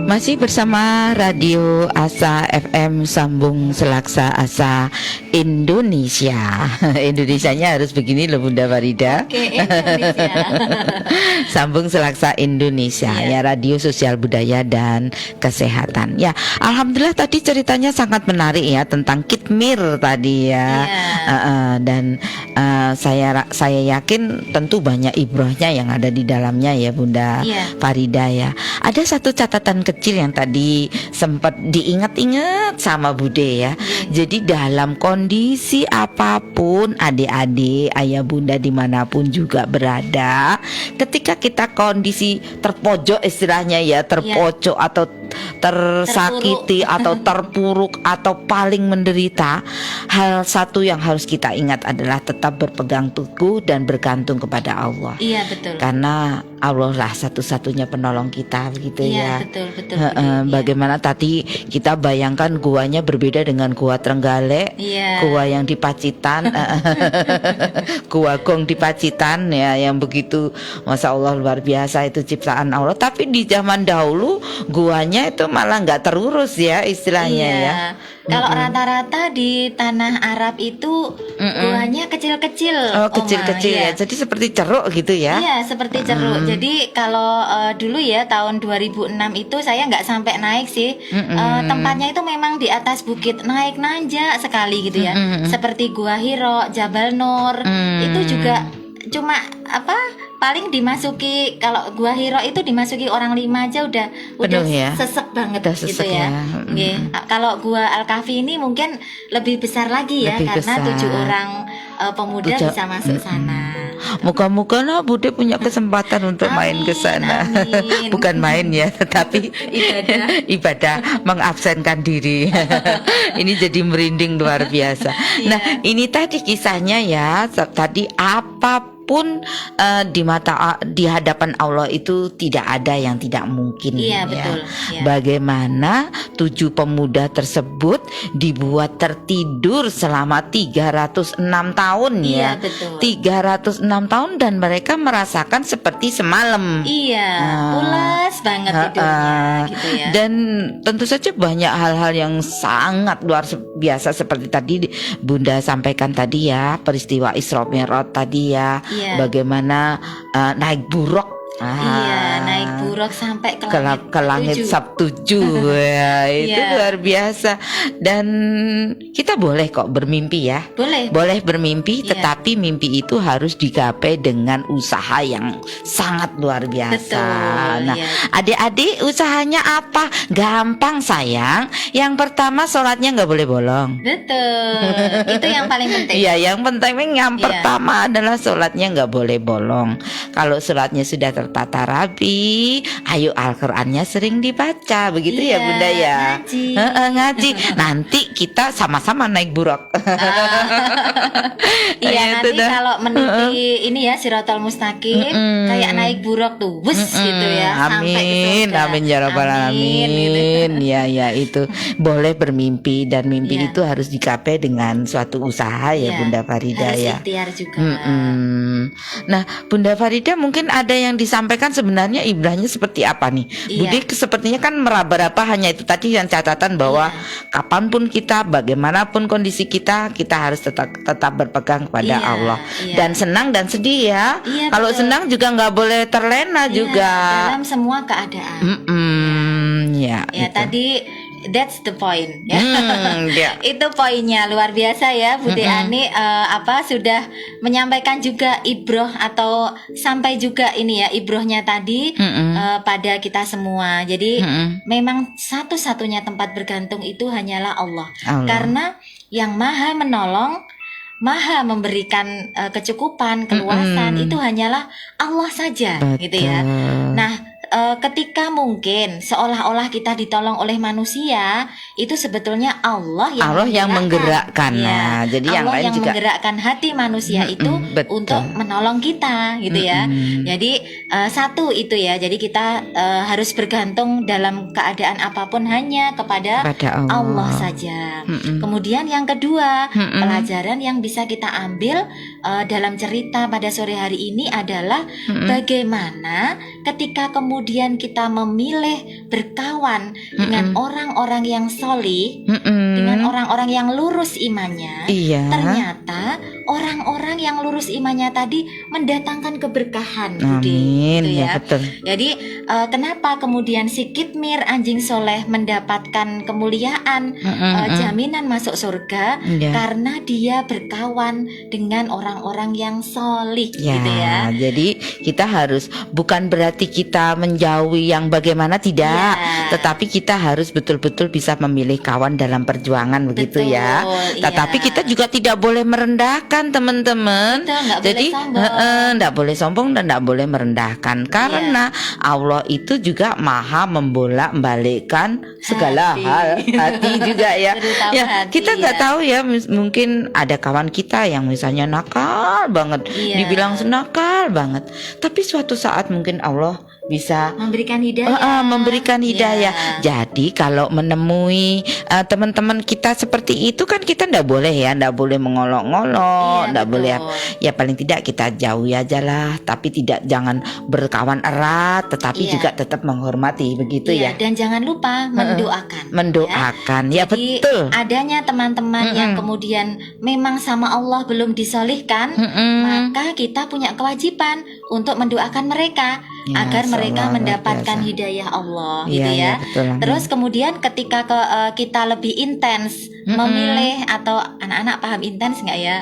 [SPEAKER 2] Masih bersama Radio Asa FM Sambung Selaksa Asa Indonesia. Indonesianya harus begini loh Bunda Farida.
[SPEAKER 3] Oke, Indonesia.
[SPEAKER 2] Sambung Selaksa Indonesia, ya, radio sosial budaya dan kesehatan. Ya, alhamdulillah tadi ceritanya sangat menarik ya tentang Kitmir tadi ya. Dan saya yakin tentu banyak ibrahnya yang ada di dalamnya ya Bunda Farida ya. Ada satu catatan kecil yang tadi sempat diingat-ingat sama Bude ya. Jadi dalam kondisi apapun adik-adik, ayah bunda dimanapun juga berada, ketika kita kondisi terpojok istilahnya ya, terpojok atau tersakiti atau terpuruk atau paling menderita, hal satu yang harus kita ingat adalah tetap berpegang teguh dan bergantung kepada Allah.
[SPEAKER 3] Iya betul.
[SPEAKER 2] Karena Allah lah satu-satunya penolong kita begitu ya.
[SPEAKER 3] Betul.
[SPEAKER 2] Bagaimana tadi kita bayangkan guanya berbeda dengan gua Trenggalek, gua yang di Pacitan, gua Gong di Pacitan ya, yang begitu Masya Allah luar biasa itu ciptaan Allah. Tapi di zaman dahulu guanya itu malah nggak terurus ya istilahnya ya.
[SPEAKER 3] Kalau rata-rata di tanah Arab itu guanya kecil-kecil.
[SPEAKER 2] Oh, kecil-kecil ya. Jadi seperti ceruk gitu ya.
[SPEAKER 3] Iya, seperti ceruk. Jadi kalau dulu ya tahun 2006 itu saya nggak sampai naik sih. Tempatnya itu memang di atas bukit, naik nanjak sekali gitu ya. Seperti Gua Hiro, Jabal Nur. Itu juga cuma paling dimasuki, kalau Gua Hiro itu dimasuki orang 5 aja udah
[SPEAKER 2] ya?
[SPEAKER 3] sesek banget
[SPEAKER 2] udah
[SPEAKER 3] gitu
[SPEAKER 2] sesek
[SPEAKER 3] ya. Kalau Gua Al-Kahfi ini mungkin lebih besar lagi ya, karena 7 orang pemuda bisa masuk sana.
[SPEAKER 2] Moga-moga lah Bude punya kesempatan untuk main ke sana. Bukan main ya, tetapi ibadah mengabsenkan diri. Ini jadi merinding luar biasa. Nah, ini tadi kisahnya ya. Tadi apapun di hadapan Allah itu tidak ada yang tidak mungkin.
[SPEAKER 3] Betul.
[SPEAKER 2] Bagaimana 7 pemuda tersebut dibuat tertidur selama 306 tahun ya.
[SPEAKER 3] Betul.
[SPEAKER 2] 306 tahun dan mereka merasakan seperti semalam.
[SPEAKER 3] Pulas banget tidurnya gitu ya.
[SPEAKER 2] Dan tentu saja banyak hal-hal yang sangat luar biasa seperti tadi Bunda sampaikan tadi ya, peristiwa Isra Mi'raj tadi ya. Bagaimana naik buruk.
[SPEAKER 3] Naik buruk sampai ke
[SPEAKER 2] langit Sab 7 ya, itu luar biasa. Dan kita boleh kok bermimpi ya. Boleh bermimpi, tetapi mimpi itu harus digapai dengan usaha yang sangat luar biasa. Adik-adik usahanya apa? Gampang sayang. Yang pertama sholatnya nggak boleh bolong.
[SPEAKER 3] Betul. Itu yang paling penting.
[SPEAKER 2] Iya, yang penting yang pertama adalah sholatnya nggak boleh bolong. Kalau sholatnya sudah tertata rapi, ayo Al-Qur'annya sering dibaca, begitu ya Bunda ya. Ngaji. Nanti kita sama-sama naik buruk.
[SPEAKER 3] Nanti kalau meniti ini ya Siratal Mustaqim, kayak naik buruk tuh, gitu ya.
[SPEAKER 2] Amin, amin ya rabbal alamin. Ya itu boleh bermimpi, dan mimpi itu harus dicapai dengan suatu usaha ya Bunda Farida
[SPEAKER 3] harus
[SPEAKER 2] ya.
[SPEAKER 3] Ikhtiar juga.
[SPEAKER 2] Nah Bunda Farida mungkin ada yang disampaikan sebenarnya ibrahnya seperti apa nih? Budi sepertinya kan meraba-raba hanya itu tadi yang catatan bahwa kapanpun kita, bagaimanapun kondisi kita harus tetap berpegang kepada Allah. Dan senang dan sedih ya. Kalau senang juga nggak boleh terlena juga.
[SPEAKER 3] Dalam semua keadaan. Tadi that's the point ya. Itu poinnya luar biasa ya Bude Ani, sudah menyampaikan juga ibroh atau sampai juga ini ya ibrohnya tadi pada kita semua. Jadi memang satu-satunya tempat bergantung itu hanyalah Allah. Karena yang maha menolong, maha memberikan kecukupan, keluasan itu hanyalah Allah saja. Gitu ya. Nah, ketika mungkin seolah-olah kita ditolong oleh manusia, itu sebetulnya Allah yang menggerakkan.
[SPEAKER 2] Jadi
[SPEAKER 3] Allah
[SPEAKER 2] yang lain
[SPEAKER 3] yang
[SPEAKER 2] juga
[SPEAKER 3] menggerakkan hati manusia itu untuk menolong kita, gitu ya. Jadi satu itu ya. Jadi kita harus bergantung dalam keadaan apapun hanya kepada Allah saja. Kemudian yang kedua, pelajaran yang bisa kita ambil dalam cerita pada sore hari ini adalah bagaimana ketika kemudian kita memilih berkawan dengan orang-orang yang solih, dengan orang-orang yang lurus imannya,
[SPEAKER 2] Iya.
[SPEAKER 3] ternyata orang-orang yang lurus imannya tadi mendatangkan keberkahan, Bude.
[SPEAKER 2] Amin.
[SPEAKER 3] Gitu
[SPEAKER 2] Ya, betul.
[SPEAKER 3] Jadi kenapa kemudian si Kitmir anjing soleh mendapatkan kemuliaan, jaminan masuk surga?
[SPEAKER 2] Iya.
[SPEAKER 3] Karena dia berkawan dengan orang-orang yang solih,
[SPEAKER 2] Ya,
[SPEAKER 3] gitu ya.
[SPEAKER 2] jadi kita harus, bukan berarti kita menjauhi yang bagaimana, tidak,
[SPEAKER 3] Ya.
[SPEAKER 2] tetapi kita harus betul-betul bisa memilih kawan dalam perjuangan, begitu
[SPEAKER 3] Betul,
[SPEAKER 2] ya.
[SPEAKER 3] iya.
[SPEAKER 2] Tetapi kita juga tidak boleh merendahkan, teman-teman.
[SPEAKER 3] Betul, nggak
[SPEAKER 2] Jadi
[SPEAKER 3] boleh sombong.
[SPEAKER 2] nggak boleh sombong dan nggak boleh merendahkan, karena Allah itu juga maha membolak-balikkan segala
[SPEAKER 3] Hati.
[SPEAKER 2] hal, hati juga ya.
[SPEAKER 3] Terutama
[SPEAKER 2] Ya,
[SPEAKER 3] hati,
[SPEAKER 2] kita nggak
[SPEAKER 3] ya.
[SPEAKER 2] tahu ya, mungkin ada kawan kita yang misalnya nakal banget,
[SPEAKER 3] Iya.
[SPEAKER 2] dibilang senakal banget, tapi suatu saat mungkin Allah bisa
[SPEAKER 3] Memberikan hidayah.
[SPEAKER 2] memberikan hidayah.
[SPEAKER 3] Ya.
[SPEAKER 2] Jadi kalau menemui teman-teman kita seperti itu kan kita ndak boleh ya, ndak boleh mengolok-ngolok,
[SPEAKER 3] Iya,
[SPEAKER 2] ndak
[SPEAKER 3] betul.
[SPEAKER 2] boleh ya, paling tidak kita jauhi aja lah, tapi tidak, jangan berkawan erat, tetapi
[SPEAKER 3] Iya.
[SPEAKER 2] juga tetap menghormati, begitu
[SPEAKER 3] Iya,
[SPEAKER 2] ya.
[SPEAKER 3] dan jangan lupa mendoakan.
[SPEAKER 2] Mendoakan, ya,
[SPEAKER 3] Jadi
[SPEAKER 2] betul.
[SPEAKER 3] adanya teman-teman yang kemudian memang sama Allah belum disolihkan, maka kita punya kewajiban untuk mendoakan mereka
[SPEAKER 2] Ya,
[SPEAKER 3] agar mereka
[SPEAKER 2] Allah, luar
[SPEAKER 3] mendapatkan
[SPEAKER 2] biasa.
[SPEAKER 3] hidayah Allah,
[SPEAKER 2] Iya,
[SPEAKER 3] gitu
[SPEAKER 2] iya,
[SPEAKER 3] ya.
[SPEAKER 2] betul, amin.
[SPEAKER 3] Terus kemudian ketika kita lebih intens memilih, atau anak-anak paham intens nggak ya?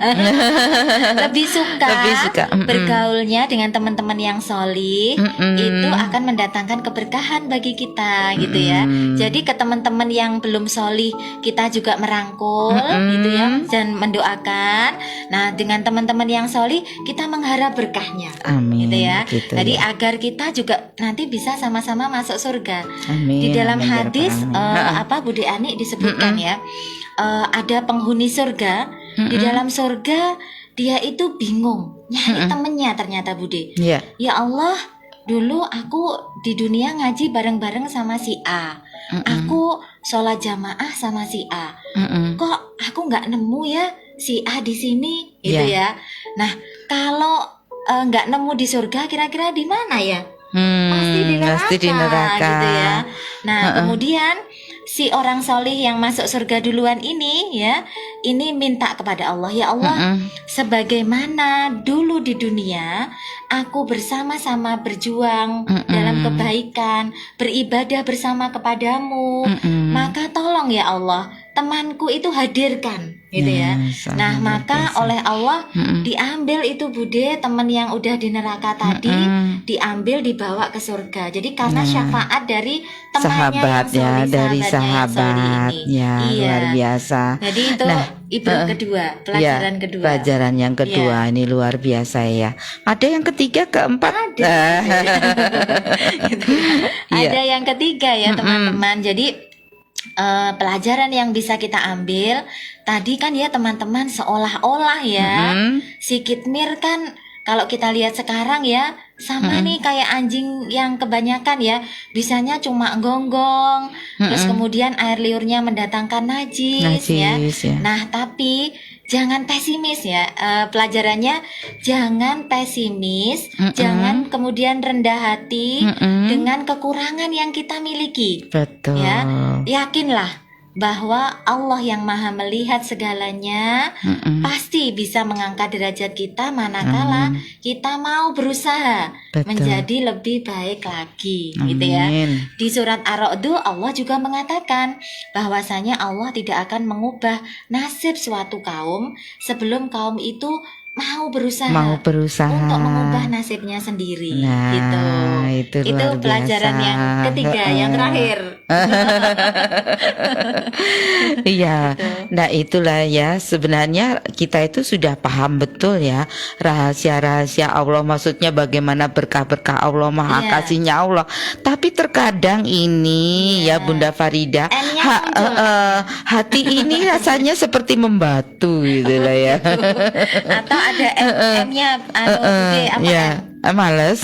[SPEAKER 3] Lebih suka,
[SPEAKER 2] Lebih suka,
[SPEAKER 3] bergaulnya dengan teman-teman yang solih, itu akan mendatangkan keberkahan bagi kita, gitu ya. Jadi ke teman-teman yang belum solih kita juga merangkul, gitu ya, dan mendoakan. Nah, dengan teman-teman yang solih kita mengharap berkahnya,
[SPEAKER 2] Amin,
[SPEAKER 3] gitu ya.
[SPEAKER 2] gitu
[SPEAKER 3] Jadi
[SPEAKER 2] ya.
[SPEAKER 3] agar kita juga nanti bisa sama-sama masuk surga.
[SPEAKER 2] Amin,
[SPEAKER 3] Di dalam
[SPEAKER 2] amin, ya
[SPEAKER 3] hadis
[SPEAKER 2] Rabbal alamin.
[SPEAKER 3] apa Budi Ani disebutkan ya, ada penghuni surga di dalam surga, dia itu bingung nyari temennya ternyata, Budi.
[SPEAKER 2] Iya.
[SPEAKER 3] Ya Allah, dulu aku di dunia ngaji bareng-bareng sama si A, aku sholat jamaah sama si A, kok aku nggak nemu ya si A di sini, gitu
[SPEAKER 2] Iya.
[SPEAKER 3] ya. Nah, kalau nggak nemu di surga, kira-kira di mana ya? Pasti di neraka, gitu ya. Nah, kemudian si orang solih yang masuk surga duluan ini ya, ini minta kepada Allah, ya Allah, sebagaimana dulu di dunia aku bersama-sama berjuang dalam kebaikan, beribadah bersama kepadamu, maka tolong ya Allah, temanku itu hadirkan, gitu ya. Nah, maka oleh Allah diambil itu Bude, teman yang udah di neraka tadi, diambil dibawa ke surga. Jadi karena syafaat dari temannya
[SPEAKER 2] Sahabat
[SPEAKER 3] yang
[SPEAKER 2] ya,
[SPEAKER 3] solih,
[SPEAKER 2] dari
[SPEAKER 3] sahabatnya yang solih
[SPEAKER 2] sahabat
[SPEAKER 3] ini.
[SPEAKER 2] ya,
[SPEAKER 3] Iya.
[SPEAKER 2] luar biasa.
[SPEAKER 3] Jadi itu ibrah kedua, pelajaran
[SPEAKER 2] Ya,
[SPEAKER 3] kedua.
[SPEAKER 2] pelajaran yang kedua ini luar biasa ya. Ada yang ketiga, keempat. Iya.
[SPEAKER 3] Ada yang ketiga ya teman-teman. Jadi pelajaran yang bisa kita ambil tadi kan ya teman-teman, seolah-olah ya si Kitmir kan kalau kita lihat sekarang ya sama nih kayak anjing yang kebanyakan ya, bisanya cuma gonggong, terus kemudian air liurnya mendatangkan najis ya. Nah, tapi jangan pesimis ya, pelajarannya jangan pesimis, jangan kemudian rendah hati dengan kekurangan yang kita miliki.
[SPEAKER 2] Betul.
[SPEAKER 3] Ya, yakinlah bahwa Allah yang maha melihat segalanya pasti bisa mengangkat derajat kita manakala kita mau berusaha menjadi lebih baik lagi. Gitu ya. Di surat Ar-Ra'd Allah juga mengatakan bahwasanya Allah tidak akan mengubah nasib suatu kaum sebelum kaum itu mau berusaha untuk mengubah nasibnya sendiri.
[SPEAKER 2] Nah,
[SPEAKER 3] gitu.
[SPEAKER 2] itu luar
[SPEAKER 3] pelajaran
[SPEAKER 2] biasa.
[SPEAKER 3] yang ketiga, yang terakhir.
[SPEAKER 2] Iya. Nah, itulah ya, sebenarnya kita itu sudah paham betul ya rahasia-rahasia Allah, maksudnya bagaimana berkah-berkah Allah, maha
[SPEAKER 3] Iya.
[SPEAKER 2] kasihnya Allah. Tapi terkadang ini ya Bunda Farida,
[SPEAKER 3] N-nya muncul.
[SPEAKER 2] hati ini rasanya seperti membatu gitu lah ya.
[SPEAKER 3] Atau ada M-nya Bude, apa
[SPEAKER 2] Ya, males.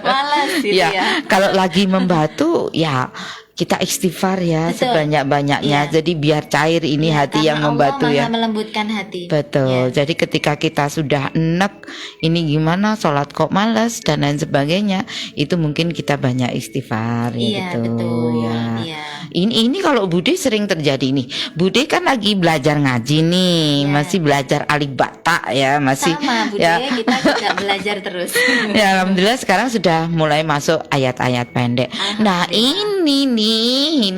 [SPEAKER 3] Malas gitu
[SPEAKER 2] Ya,
[SPEAKER 3] ya.
[SPEAKER 2] kalau lagi membatu ya kita istighfar ya
[SPEAKER 3] Betul.
[SPEAKER 2] sebanyak-banyaknya.
[SPEAKER 3] Iya.
[SPEAKER 2] Jadi biar cair ini
[SPEAKER 3] Ya,
[SPEAKER 2] hati
[SPEAKER 3] karena
[SPEAKER 2] yang membatu
[SPEAKER 3] Allah
[SPEAKER 2] ya.
[SPEAKER 3] Maha melembutkan hati.
[SPEAKER 2] Betul.
[SPEAKER 3] Ya.
[SPEAKER 2] Jadi ketika kita sudah enek, ini gimana sholat kok males dan lain sebagainya, itu mungkin kita banyak istighfar ya
[SPEAKER 3] Iya,
[SPEAKER 2] gitu
[SPEAKER 3] betul.
[SPEAKER 2] ya.
[SPEAKER 3] Iya.
[SPEAKER 2] Ini kalau Bude sering terjadi nih. Bude kan lagi belajar ngaji nih,
[SPEAKER 3] Ya.
[SPEAKER 2] masih belajar alif bata ya, masih
[SPEAKER 3] Sama Bude,
[SPEAKER 2] ya.
[SPEAKER 3] kita juga belajar terus.
[SPEAKER 2] Ya alhamdulillah sekarang sudah mulai masuk ayat-ayat pendek. Nah ini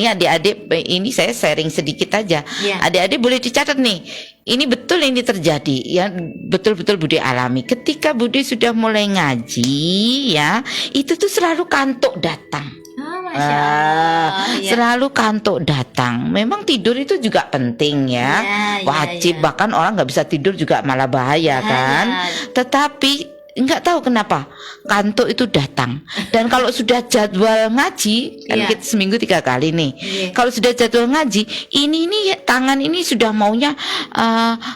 [SPEAKER 2] adik-adik, ini saya sharing sedikit aja.
[SPEAKER 3] Ya.
[SPEAKER 2] Adik-adik boleh dicatat nih. Ini betul ini terjadi ya, betul-betul Bude alami. Ketika Bude sudah mulai ngaji ya, itu tuh selalu kantuk datang.
[SPEAKER 3] Oh, Masya Allah. Ya.
[SPEAKER 2] Selalu kantuk datang. Memang tidur itu juga penting ya,
[SPEAKER 3] Ya,
[SPEAKER 2] wajib.
[SPEAKER 3] ya.
[SPEAKER 2] Bahkan orang nggak bisa tidur juga malah bahaya kan. Tetapi nggak tahu kenapa kantuk itu datang. Dan kalau sudah jadwal ngaji kan
[SPEAKER 3] Iya.
[SPEAKER 2] kita seminggu 3 kali nih.
[SPEAKER 3] Iya.
[SPEAKER 2] Kalau sudah jadwal ngaji, ini tangan ini sudah maunya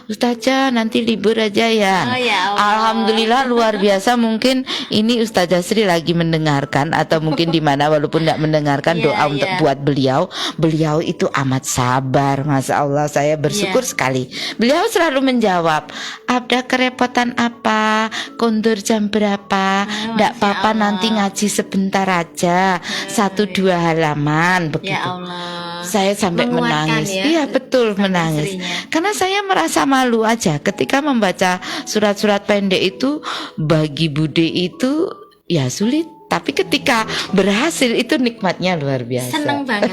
[SPEAKER 2] Ustazah nanti libur aja ya.
[SPEAKER 3] Oh, ya Allah.
[SPEAKER 2] Alhamdulillah luar biasa. Mungkin ini Ustazah Sri lagi mendengarkan atau mungkin di mana walaupun tidak mendengarkan
[SPEAKER 3] Iya,
[SPEAKER 2] doa untuk
[SPEAKER 3] iya.
[SPEAKER 2] buat beliau. Beliau itu amat sabar, Masya Allah. Saya bersyukur
[SPEAKER 3] Iya.
[SPEAKER 2] sekali. Beliau selalu menjawab, ada kerepotan apa? Kondur jam berapa? Nggak
[SPEAKER 3] Masya
[SPEAKER 2] apa-apa
[SPEAKER 3] Allah.
[SPEAKER 2] nanti ngaji sebentar aja, 1-2 halaman begitu.
[SPEAKER 3] Ya Allah.
[SPEAKER 2] Saya sampai
[SPEAKER 3] Menguatkan
[SPEAKER 2] menangis.
[SPEAKER 3] ya,
[SPEAKER 2] Iya betul
[SPEAKER 3] sampai
[SPEAKER 2] menangis.
[SPEAKER 3] istrinya.
[SPEAKER 2] Karena saya merasa malu aja ketika membaca surat-surat pendek itu. Bagi Bude itu ya sulit. Tapi ketika berhasil itu nikmatnya luar biasa.
[SPEAKER 3] Seneng banget.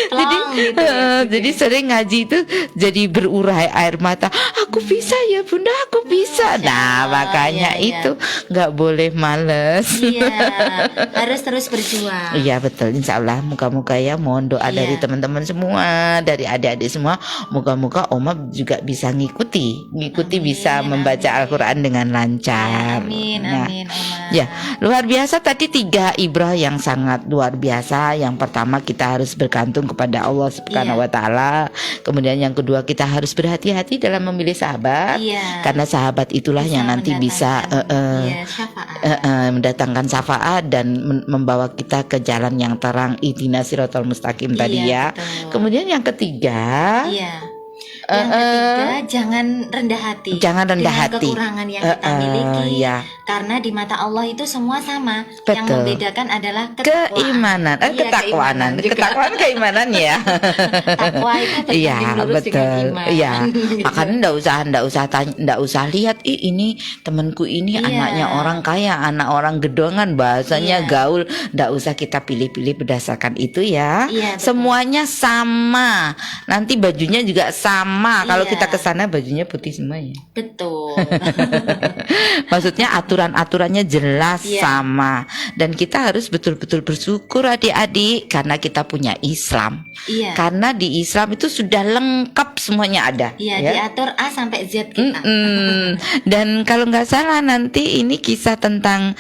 [SPEAKER 2] Jadi,
[SPEAKER 3] Plong gitu ya.
[SPEAKER 2] jadi sering ngaji itu jadi berurai air mata. Aku bisa ya Bunda, aku bisa.
[SPEAKER 3] Masya
[SPEAKER 2] Nah
[SPEAKER 3] Allah,
[SPEAKER 2] makanya
[SPEAKER 3] iya, iya.
[SPEAKER 2] itu nggak boleh males.
[SPEAKER 3] Iya, harus terus berjuang.
[SPEAKER 2] Iya betul, insya Allah moga-moga ya mohon doa
[SPEAKER 3] Iya.
[SPEAKER 2] dari teman-teman semua, dari adik-adik semua, moga-moga Oma juga bisa ngikuti
[SPEAKER 3] Amin,
[SPEAKER 2] bisa membaca
[SPEAKER 3] amin.
[SPEAKER 2] Al-Quran dengan lancar.
[SPEAKER 3] Amin,
[SPEAKER 2] Nah,
[SPEAKER 3] amin, Oma.
[SPEAKER 2] ya luar biasa tadi 3 ibrah yang sangat luar biasa. Yang pertama kita harus bergantung kepada Allah Subhanahu
[SPEAKER 3] Iya.
[SPEAKER 2] Wa Taala. Kemudian yang kedua kita harus berhati-hati dalam memilih sahabat,
[SPEAKER 3] Iya.
[SPEAKER 2] karena sahabat itulah
[SPEAKER 3] Bisa
[SPEAKER 2] yang nanti bisa
[SPEAKER 3] mendatangkan, iya, syafaat.
[SPEAKER 2] mendatangkan syafaat dan membawa kita ke jalan yang terang, ihdinas siratal mustaqim tadi
[SPEAKER 3] Iya,
[SPEAKER 2] ya.
[SPEAKER 3] betul.
[SPEAKER 2] Kemudian yang ketiga,
[SPEAKER 3] Iya. Yang ketiga, jangan rendah hati.
[SPEAKER 2] jangan rendah
[SPEAKER 3] dengan
[SPEAKER 2] hati.
[SPEAKER 3] kekurangan yang kita miliki.
[SPEAKER 2] Ya.
[SPEAKER 3] Karena di mata Allah itu semua sama.
[SPEAKER 2] Betul.
[SPEAKER 3] Yang membedakan adalah ketakwaan.
[SPEAKER 2] Keimanan,
[SPEAKER 3] Iya,
[SPEAKER 2] ketakwanan,
[SPEAKER 3] keimanan juga.
[SPEAKER 2] ketakwaan keimanan ya.
[SPEAKER 3] Takwa itu berbanding
[SPEAKER 2] Iya
[SPEAKER 3] lurus dengan
[SPEAKER 2] betul,
[SPEAKER 3] iman.
[SPEAKER 2] iya.
[SPEAKER 3] Gitu.
[SPEAKER 2] Makanya ndak usah lihat, ini temanku ini
[SPEAKER 3] Iya.
[SPEAKER 2] anaknya orang kaya, anak orang gedongan, bahasanya
[SPEAKER 3] Iya.
[SPEAKER 2] gaul. Ndak usah kita pilih-pilih berdasarkan itu ya.
[SPEAKER 3] Iya, betul.
[SPEAKER 2] Semuanya sama. Nanti bajunya juga sama. Kalau
[SPEAKER 3] Iya.
[SPEAKER 2] kita ke sana bajunya putih semua ya.
[SPEAKER 3] Betul.
[SPEAKER 2] Maksudnya aturan-aturannya jelas
[SPEAKER 3] Iya.
[SPEAKER 2] sama. Dan kita harus betul-betul bersyukur adik-adik karena kita punya Islam.
[SPEAKER 3] Iya.
[SPEAKER 2] Karena di Islam itu sudah lengkap semuanya ada.
[SPEAKER 3] Iya,
[SPEAKER 2] ya.
[SPEAKER 3] diatur A sampai Z kita.
[SPEAKER 2] Dan kalau nggak salah nanti ini kisah tentang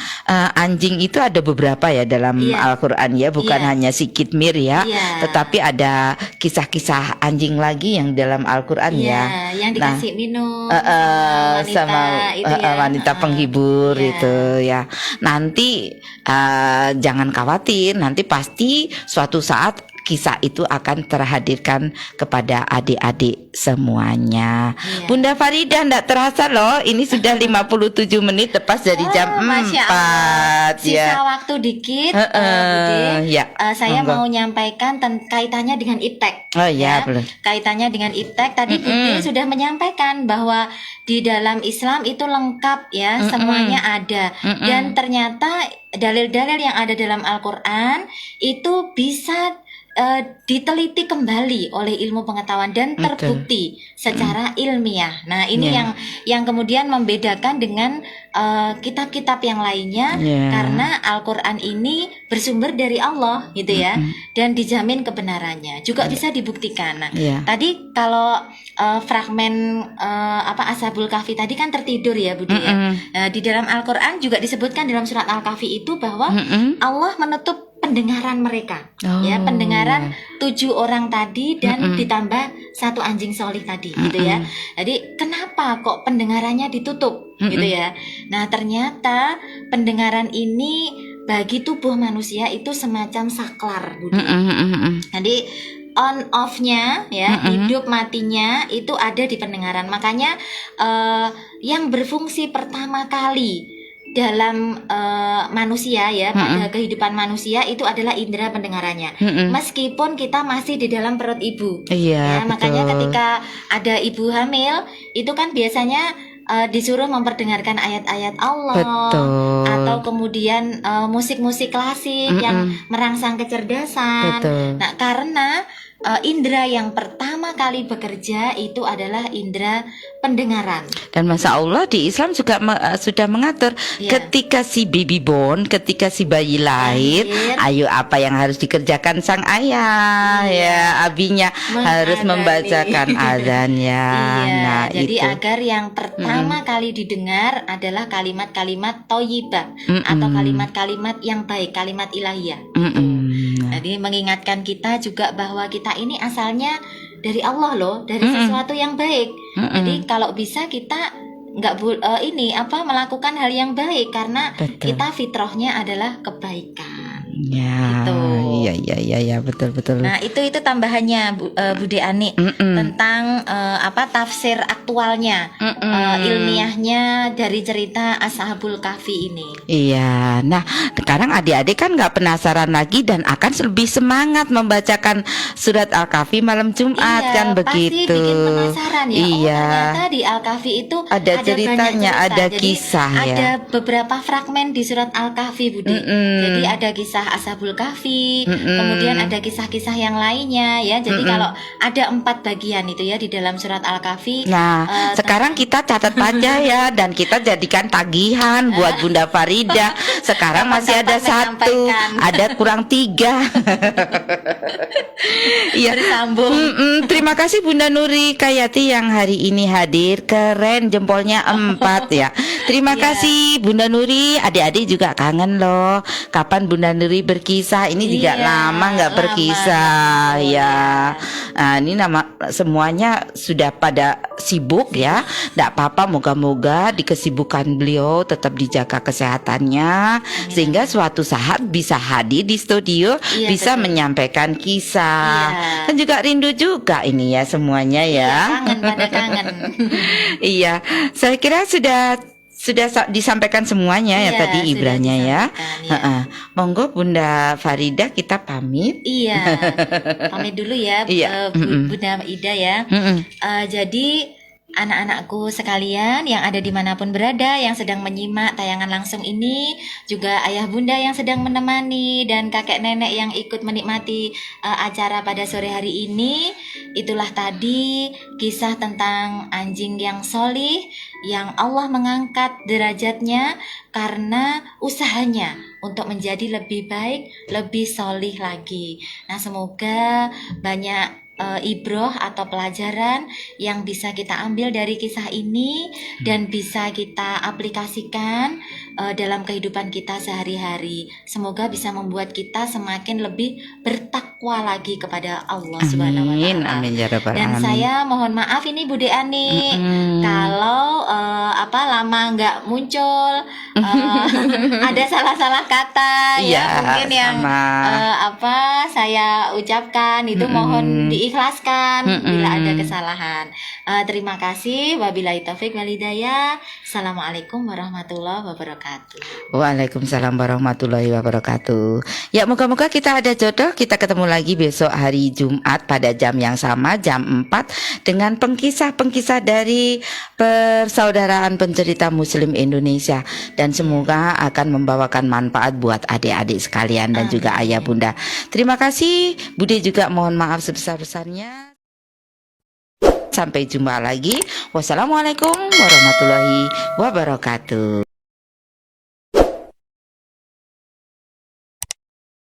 [SPEAKER 2] anjing itu ada beberapa ya dalam
[SPEAKER 3] Iya.
[SPEAKER 2] Al-Quran ya, bukan
[SPEAKER 3] Iya.
[SPEAKER 2] hanya si Kitmir ya,
[SPEAKER 3] Iya.
[SPEAKER 2] tetapi ada kisah-kisah anjing lagi yang dalam Al-Quran
[SPEAKER 3] Iya,
[SPEAKER 2] ya.
[SPEAKER 3] yang dikasih minum
[SPEAKER 2] Wanita
[SPEAKER 3] sama itu ya.
[SPEAKER 2] wanita penghibur
[SPEAKER 3] Iya.
[SPEAKER 2] itu ya. Nanti jangan khawatir, nanti pasti suatu saat kisah itu akan terhadirkan kepada adik-adik semuanya.
[SPEAKER 3] Iya.
[SPEAKER 2] Bunda Farida, ndak terasa loh, ini sudah 57 menit lepas dari jam
[SPEAKER 3] Masya
[SPEAKER 2] 4
[SPEAKER 3] Allah. Sisa
[SPEAKER 2] ya.
[SPEAKER 3] waktu dikit, Bude.
[SPEAKER 2] Ya,
[SPEAKER 3] Saya
[SPEAKER 2] monggo.
[SPEAKER 3] mau nyampaikan kaitannya dengan iptek.
[SPEAKER 2] Oh iya, boleh.
[SPEAKER 3] Kaitannya dengan iptek. Tadi Bude sudah menyampaikan bahwa di dalam Islam itu lengkap ya, semuanya ada. Dan ternyata dalil-dalil yang ada dalam Al-Quran itu bisa diteliti kembali oleh ilmu pengetahuan dan
[SPEAKER 2] Betul.
[SPEAKER 3] terbukti secara ilmiah. Nah, ini
[SPEAKER 2] Ya.
[SPEAKER 3] yang kemudian membedakan dengan kitab-kitab yang lainnya,
[SPEAKER 2] Ya.
[SPEAKER 3] karena Al-Quran ini bersumber dari Allah gitu ya, dan dijamin kebenarannya, juga bisa dibuktikan. Nah,
[SPEAKER 2] Ya.
[SPEAKER 3] tadi kalau fragmen Ashabul Kahfi tadi kan tertidur ya Budi ya. Di dalam Al-Quran juga disebutkan dalam surat Al-Kahfi itu bahwa Allah menutup pendengaran mereka, ya, pendengaran 7 orang tadi dan ditambah 1 anjing solih tadi, gitu ya. Jadi kenapa kok pendengarannya ditutup, gitu ya? Nah ternyata pendengaran ini bagi tubuh manusia itu semacam saklar, Budi.
[SPEAKER 2] Mm-mm.
[SPEAKER 3] Jadi on off-nya ya, hidup matinya itu ada di pendengaran. Makanya yang berfungsi pertama kali dalam manusia ya, pada kehidupan manusia itu adalah indera pendengarannya. Meskipun kita masih di dalam perut ibu.
[SPEAKER 2] Iya,
[SPEAKER 3] Ya, makanya
[SPEAKER 2] betul.
[SPEAKER 3] ketika ada ibu hamil itu kan biasanya disuruh memperdengarkan ayat-ayat Allah,
[SPEAKER 2] Betul.
[SPEAKER 3] atau kemudian musik-musik klasik yang merangsang kecerdasan.
[SPEAKER 2] Betul.
[SPEAKER 3] Nah, karena indera yang pertama kali bekerja itu adalah indera pendengaran.
[SPEAKER 2] Dan Masya Allah di Islam juga sudah mengatur
[SPEAKER 3] Iya.
[SPEAKER 2] ketika si baby born, ketika si bayi lahir, ayo apa yang harus dikerjakan sang ayah, ya abinya harus
[SPEAKER 3] Mengadani.
[SPEAKER 2] membacakan azan ya.
[SPEAKER 3] Iya,
[SPEAKER 2] Nah
[SPEAKER 3] jadi
[SPEAKER 2] itu.
[SPEAKER 3] agar yang pertama kali didengar adalah kalimat-kalimat thayyibah atau kalimat-kalimat yang baik, kalimat ilahiyah.
[SPEAKER 2] Mm-mm.
[SPEAKER 3] Jadi mengingatkan kita juga bahwa kita ini asalnya dari Allah loh, dari sesuatu yang baik. Jadi kalau bisa kita nggak melakukan hal yang baik karena
[SPEAKER 2] Betul.
[SPEAKER 3] kita fitrahnya adalah kebaikan.
[SPEAKER 2] Ya,
[SPEAKER 3] Gitu.
[SPEAKER 2] iya, betul.
[SPEAKER 3] Nah itu tambahannya Bude Ani tentang tafsir aktualnya, ilmiahnya dari cerita Ashabul Kahfi ini.
[SPEAKER 2] Iya, nah sekarang adik-adik kan nggak penasaran lagi dan akan lebih semangat membacakan surat Al-Kahfi malam Jumat
[SPEAKER 3] Iya,
[SPEAKER 2] kan begitu.
[SPEAKER 3] Pasti bikin penasaran ya.
[SPEAKER 2] Iya.
[SPEAKER 3] Oh ternyata di Al-Kahfi itu
[SPEAKER 2] Ada ceritanya,
[SPEAKER 3] banyak cerita.
[SPEAKER 2] ada
[SPEAKER 3] Jadi,
[SPEAKER 2] kisah ya.
[SPEAKER 3] ada beberapa fragmen di surat Al-Kahfi, Budi. Jadi ada kisah Ashabul Kahfi, kemudian ada kisah-kisah yang lainnya ya. Jadi kalau ada 4 bagian itu ya di dalam surat Al-Kahfi.
[SPEAKER 2] Nah, sekarang kita catat aja ya dan kita jadikan tagihan buat Bunda Farida. Sekarang masih ada
[SPEAKER 3] Dapat
[SPEAKER 2] 1,
[SPEAKER 3] menyampaikan.
[SPEAKER 2] ada kurang 3. Iya.
[SPEAKER 3] Bersambung.
[SPEAKER 2] Terima kasih Bunda Nuri Kayati yang hari ini hadir. Keren, jempolnya 4 ya. Terima
[SPEAKER 3] Iya.
[SPEAKER 2] kasih Bunda Nuri. Adik-adik juga kangen loh. Kapan Bunda Nuri berkisah? Ini juga
[SPEAKER 3] Iya,
[SPEAKER 2] lama nggak
[SPEAKER 3] lama
[SPEAKER 2] berkisah
[SPEAKER 3] nggak betul,
[SPEAKER 2] ya.
[SPEAKER 3] ya.
[SPEAKER 2] Nah, ini semuanya sudah pada sibuk ya. Tidak apa-apa, moga-moga di kesibukan beliau tetap dijaga kesehatannya sehingga suatu saat bisa hadir di studio,
[SPEAKER 3] Iya,
[SPEAKER 2] bisa
[SPEAKER 3] betul.
[SPEAKER 2] menyampaikan kisah.
[SPEAKER 3] Iya.
[SPEAKER 2] Kan juga rindu juga ini ya semuanya
[SPEAKER 3] Iya,
[SPEAKER 2] ya.
[SPEAKER 3] kangen pada kangen.
[SPEAKER 2] Iya, saya kira sudah disampaikan semuanya ya
[SPEAKER 3] Iya,
[SPEAKER 2] tadi
[SPEAKER 3] sudah
[SPEAKER 2] ibrahnya ya.
[SPEAKER 3] disampaikan, ya.
[SPEAKER 2] Heeh. Monggo Bunda Farida kita pamit.
[SPEAKER 3] Iya, pamit dulu ya,
[SPEAKER 2] Iya,
[SPEAKER 3] Bunda Ida ya. Jadi anak-anakku sekalian yang ada dimanapun berada, yang sedang menyimak tayangan langsung ini, juga ayah bunda yang sedang menemani dan kakek nenek yang ikut menikmati acara pada sore hari ini, itulah tadi kisah tentang anjing yang solih yang Allah mengangkat derajatnya karena usahanya untuk menjadi lebih baik, lebih solih lagi. Nah, semoga banyak ibroh atau pelajaran yang bisa kita ambil dari kisah ini dan bisa kita aplikasikan dalam kehidupan kita sehari-hari. Semoga bisa membuat kita semakin lebih bertakwa lagi kepada Allah Subhanahu wa
[SPEAKER 2] Amin,
[SPEAKER 3] taala.
[SPEAKER 2] amin ya rabbal
[SPEAKER 3] Dan
[SPEAKER 2] alamin.
[SPEAKER 3] saya mohon maaf ini Bude Ani kalau lama nggak muncul, ada salah-salah kata
[SPEAKER 2] Iya,
[SPEAKER 3] ya mungkin yang
[SPEAKER 2] sama.
[SPEAKER 3] saya ucapkan itu mohon diikhlaskan bila ada kesalahan. Terima kasih. Wabillahi taufik wal hidayah. Assalamualaikum warahmatullahi wabarakatuh.
[SPEAKER 2] Waalaikumsalam warahmatullahi wabarakatuh. Ya, moga-moga kita ada jodoh. Kita ketemu lagi besok hari Jumat pada jam yang sama, jam 4 dengan pengkisah-pengkisah dari Persaudaraan Pencerita Muslim Indonesia, dan semoga akan membawakan manfaat buat adik-adik sekalian dan juga ayah bunda. Terima kasih. Bude juga mohon maaf sebesar-besarnya. Sampai jumpa lagi. Wassalamualaikum warahmatullahi wabarakatuh.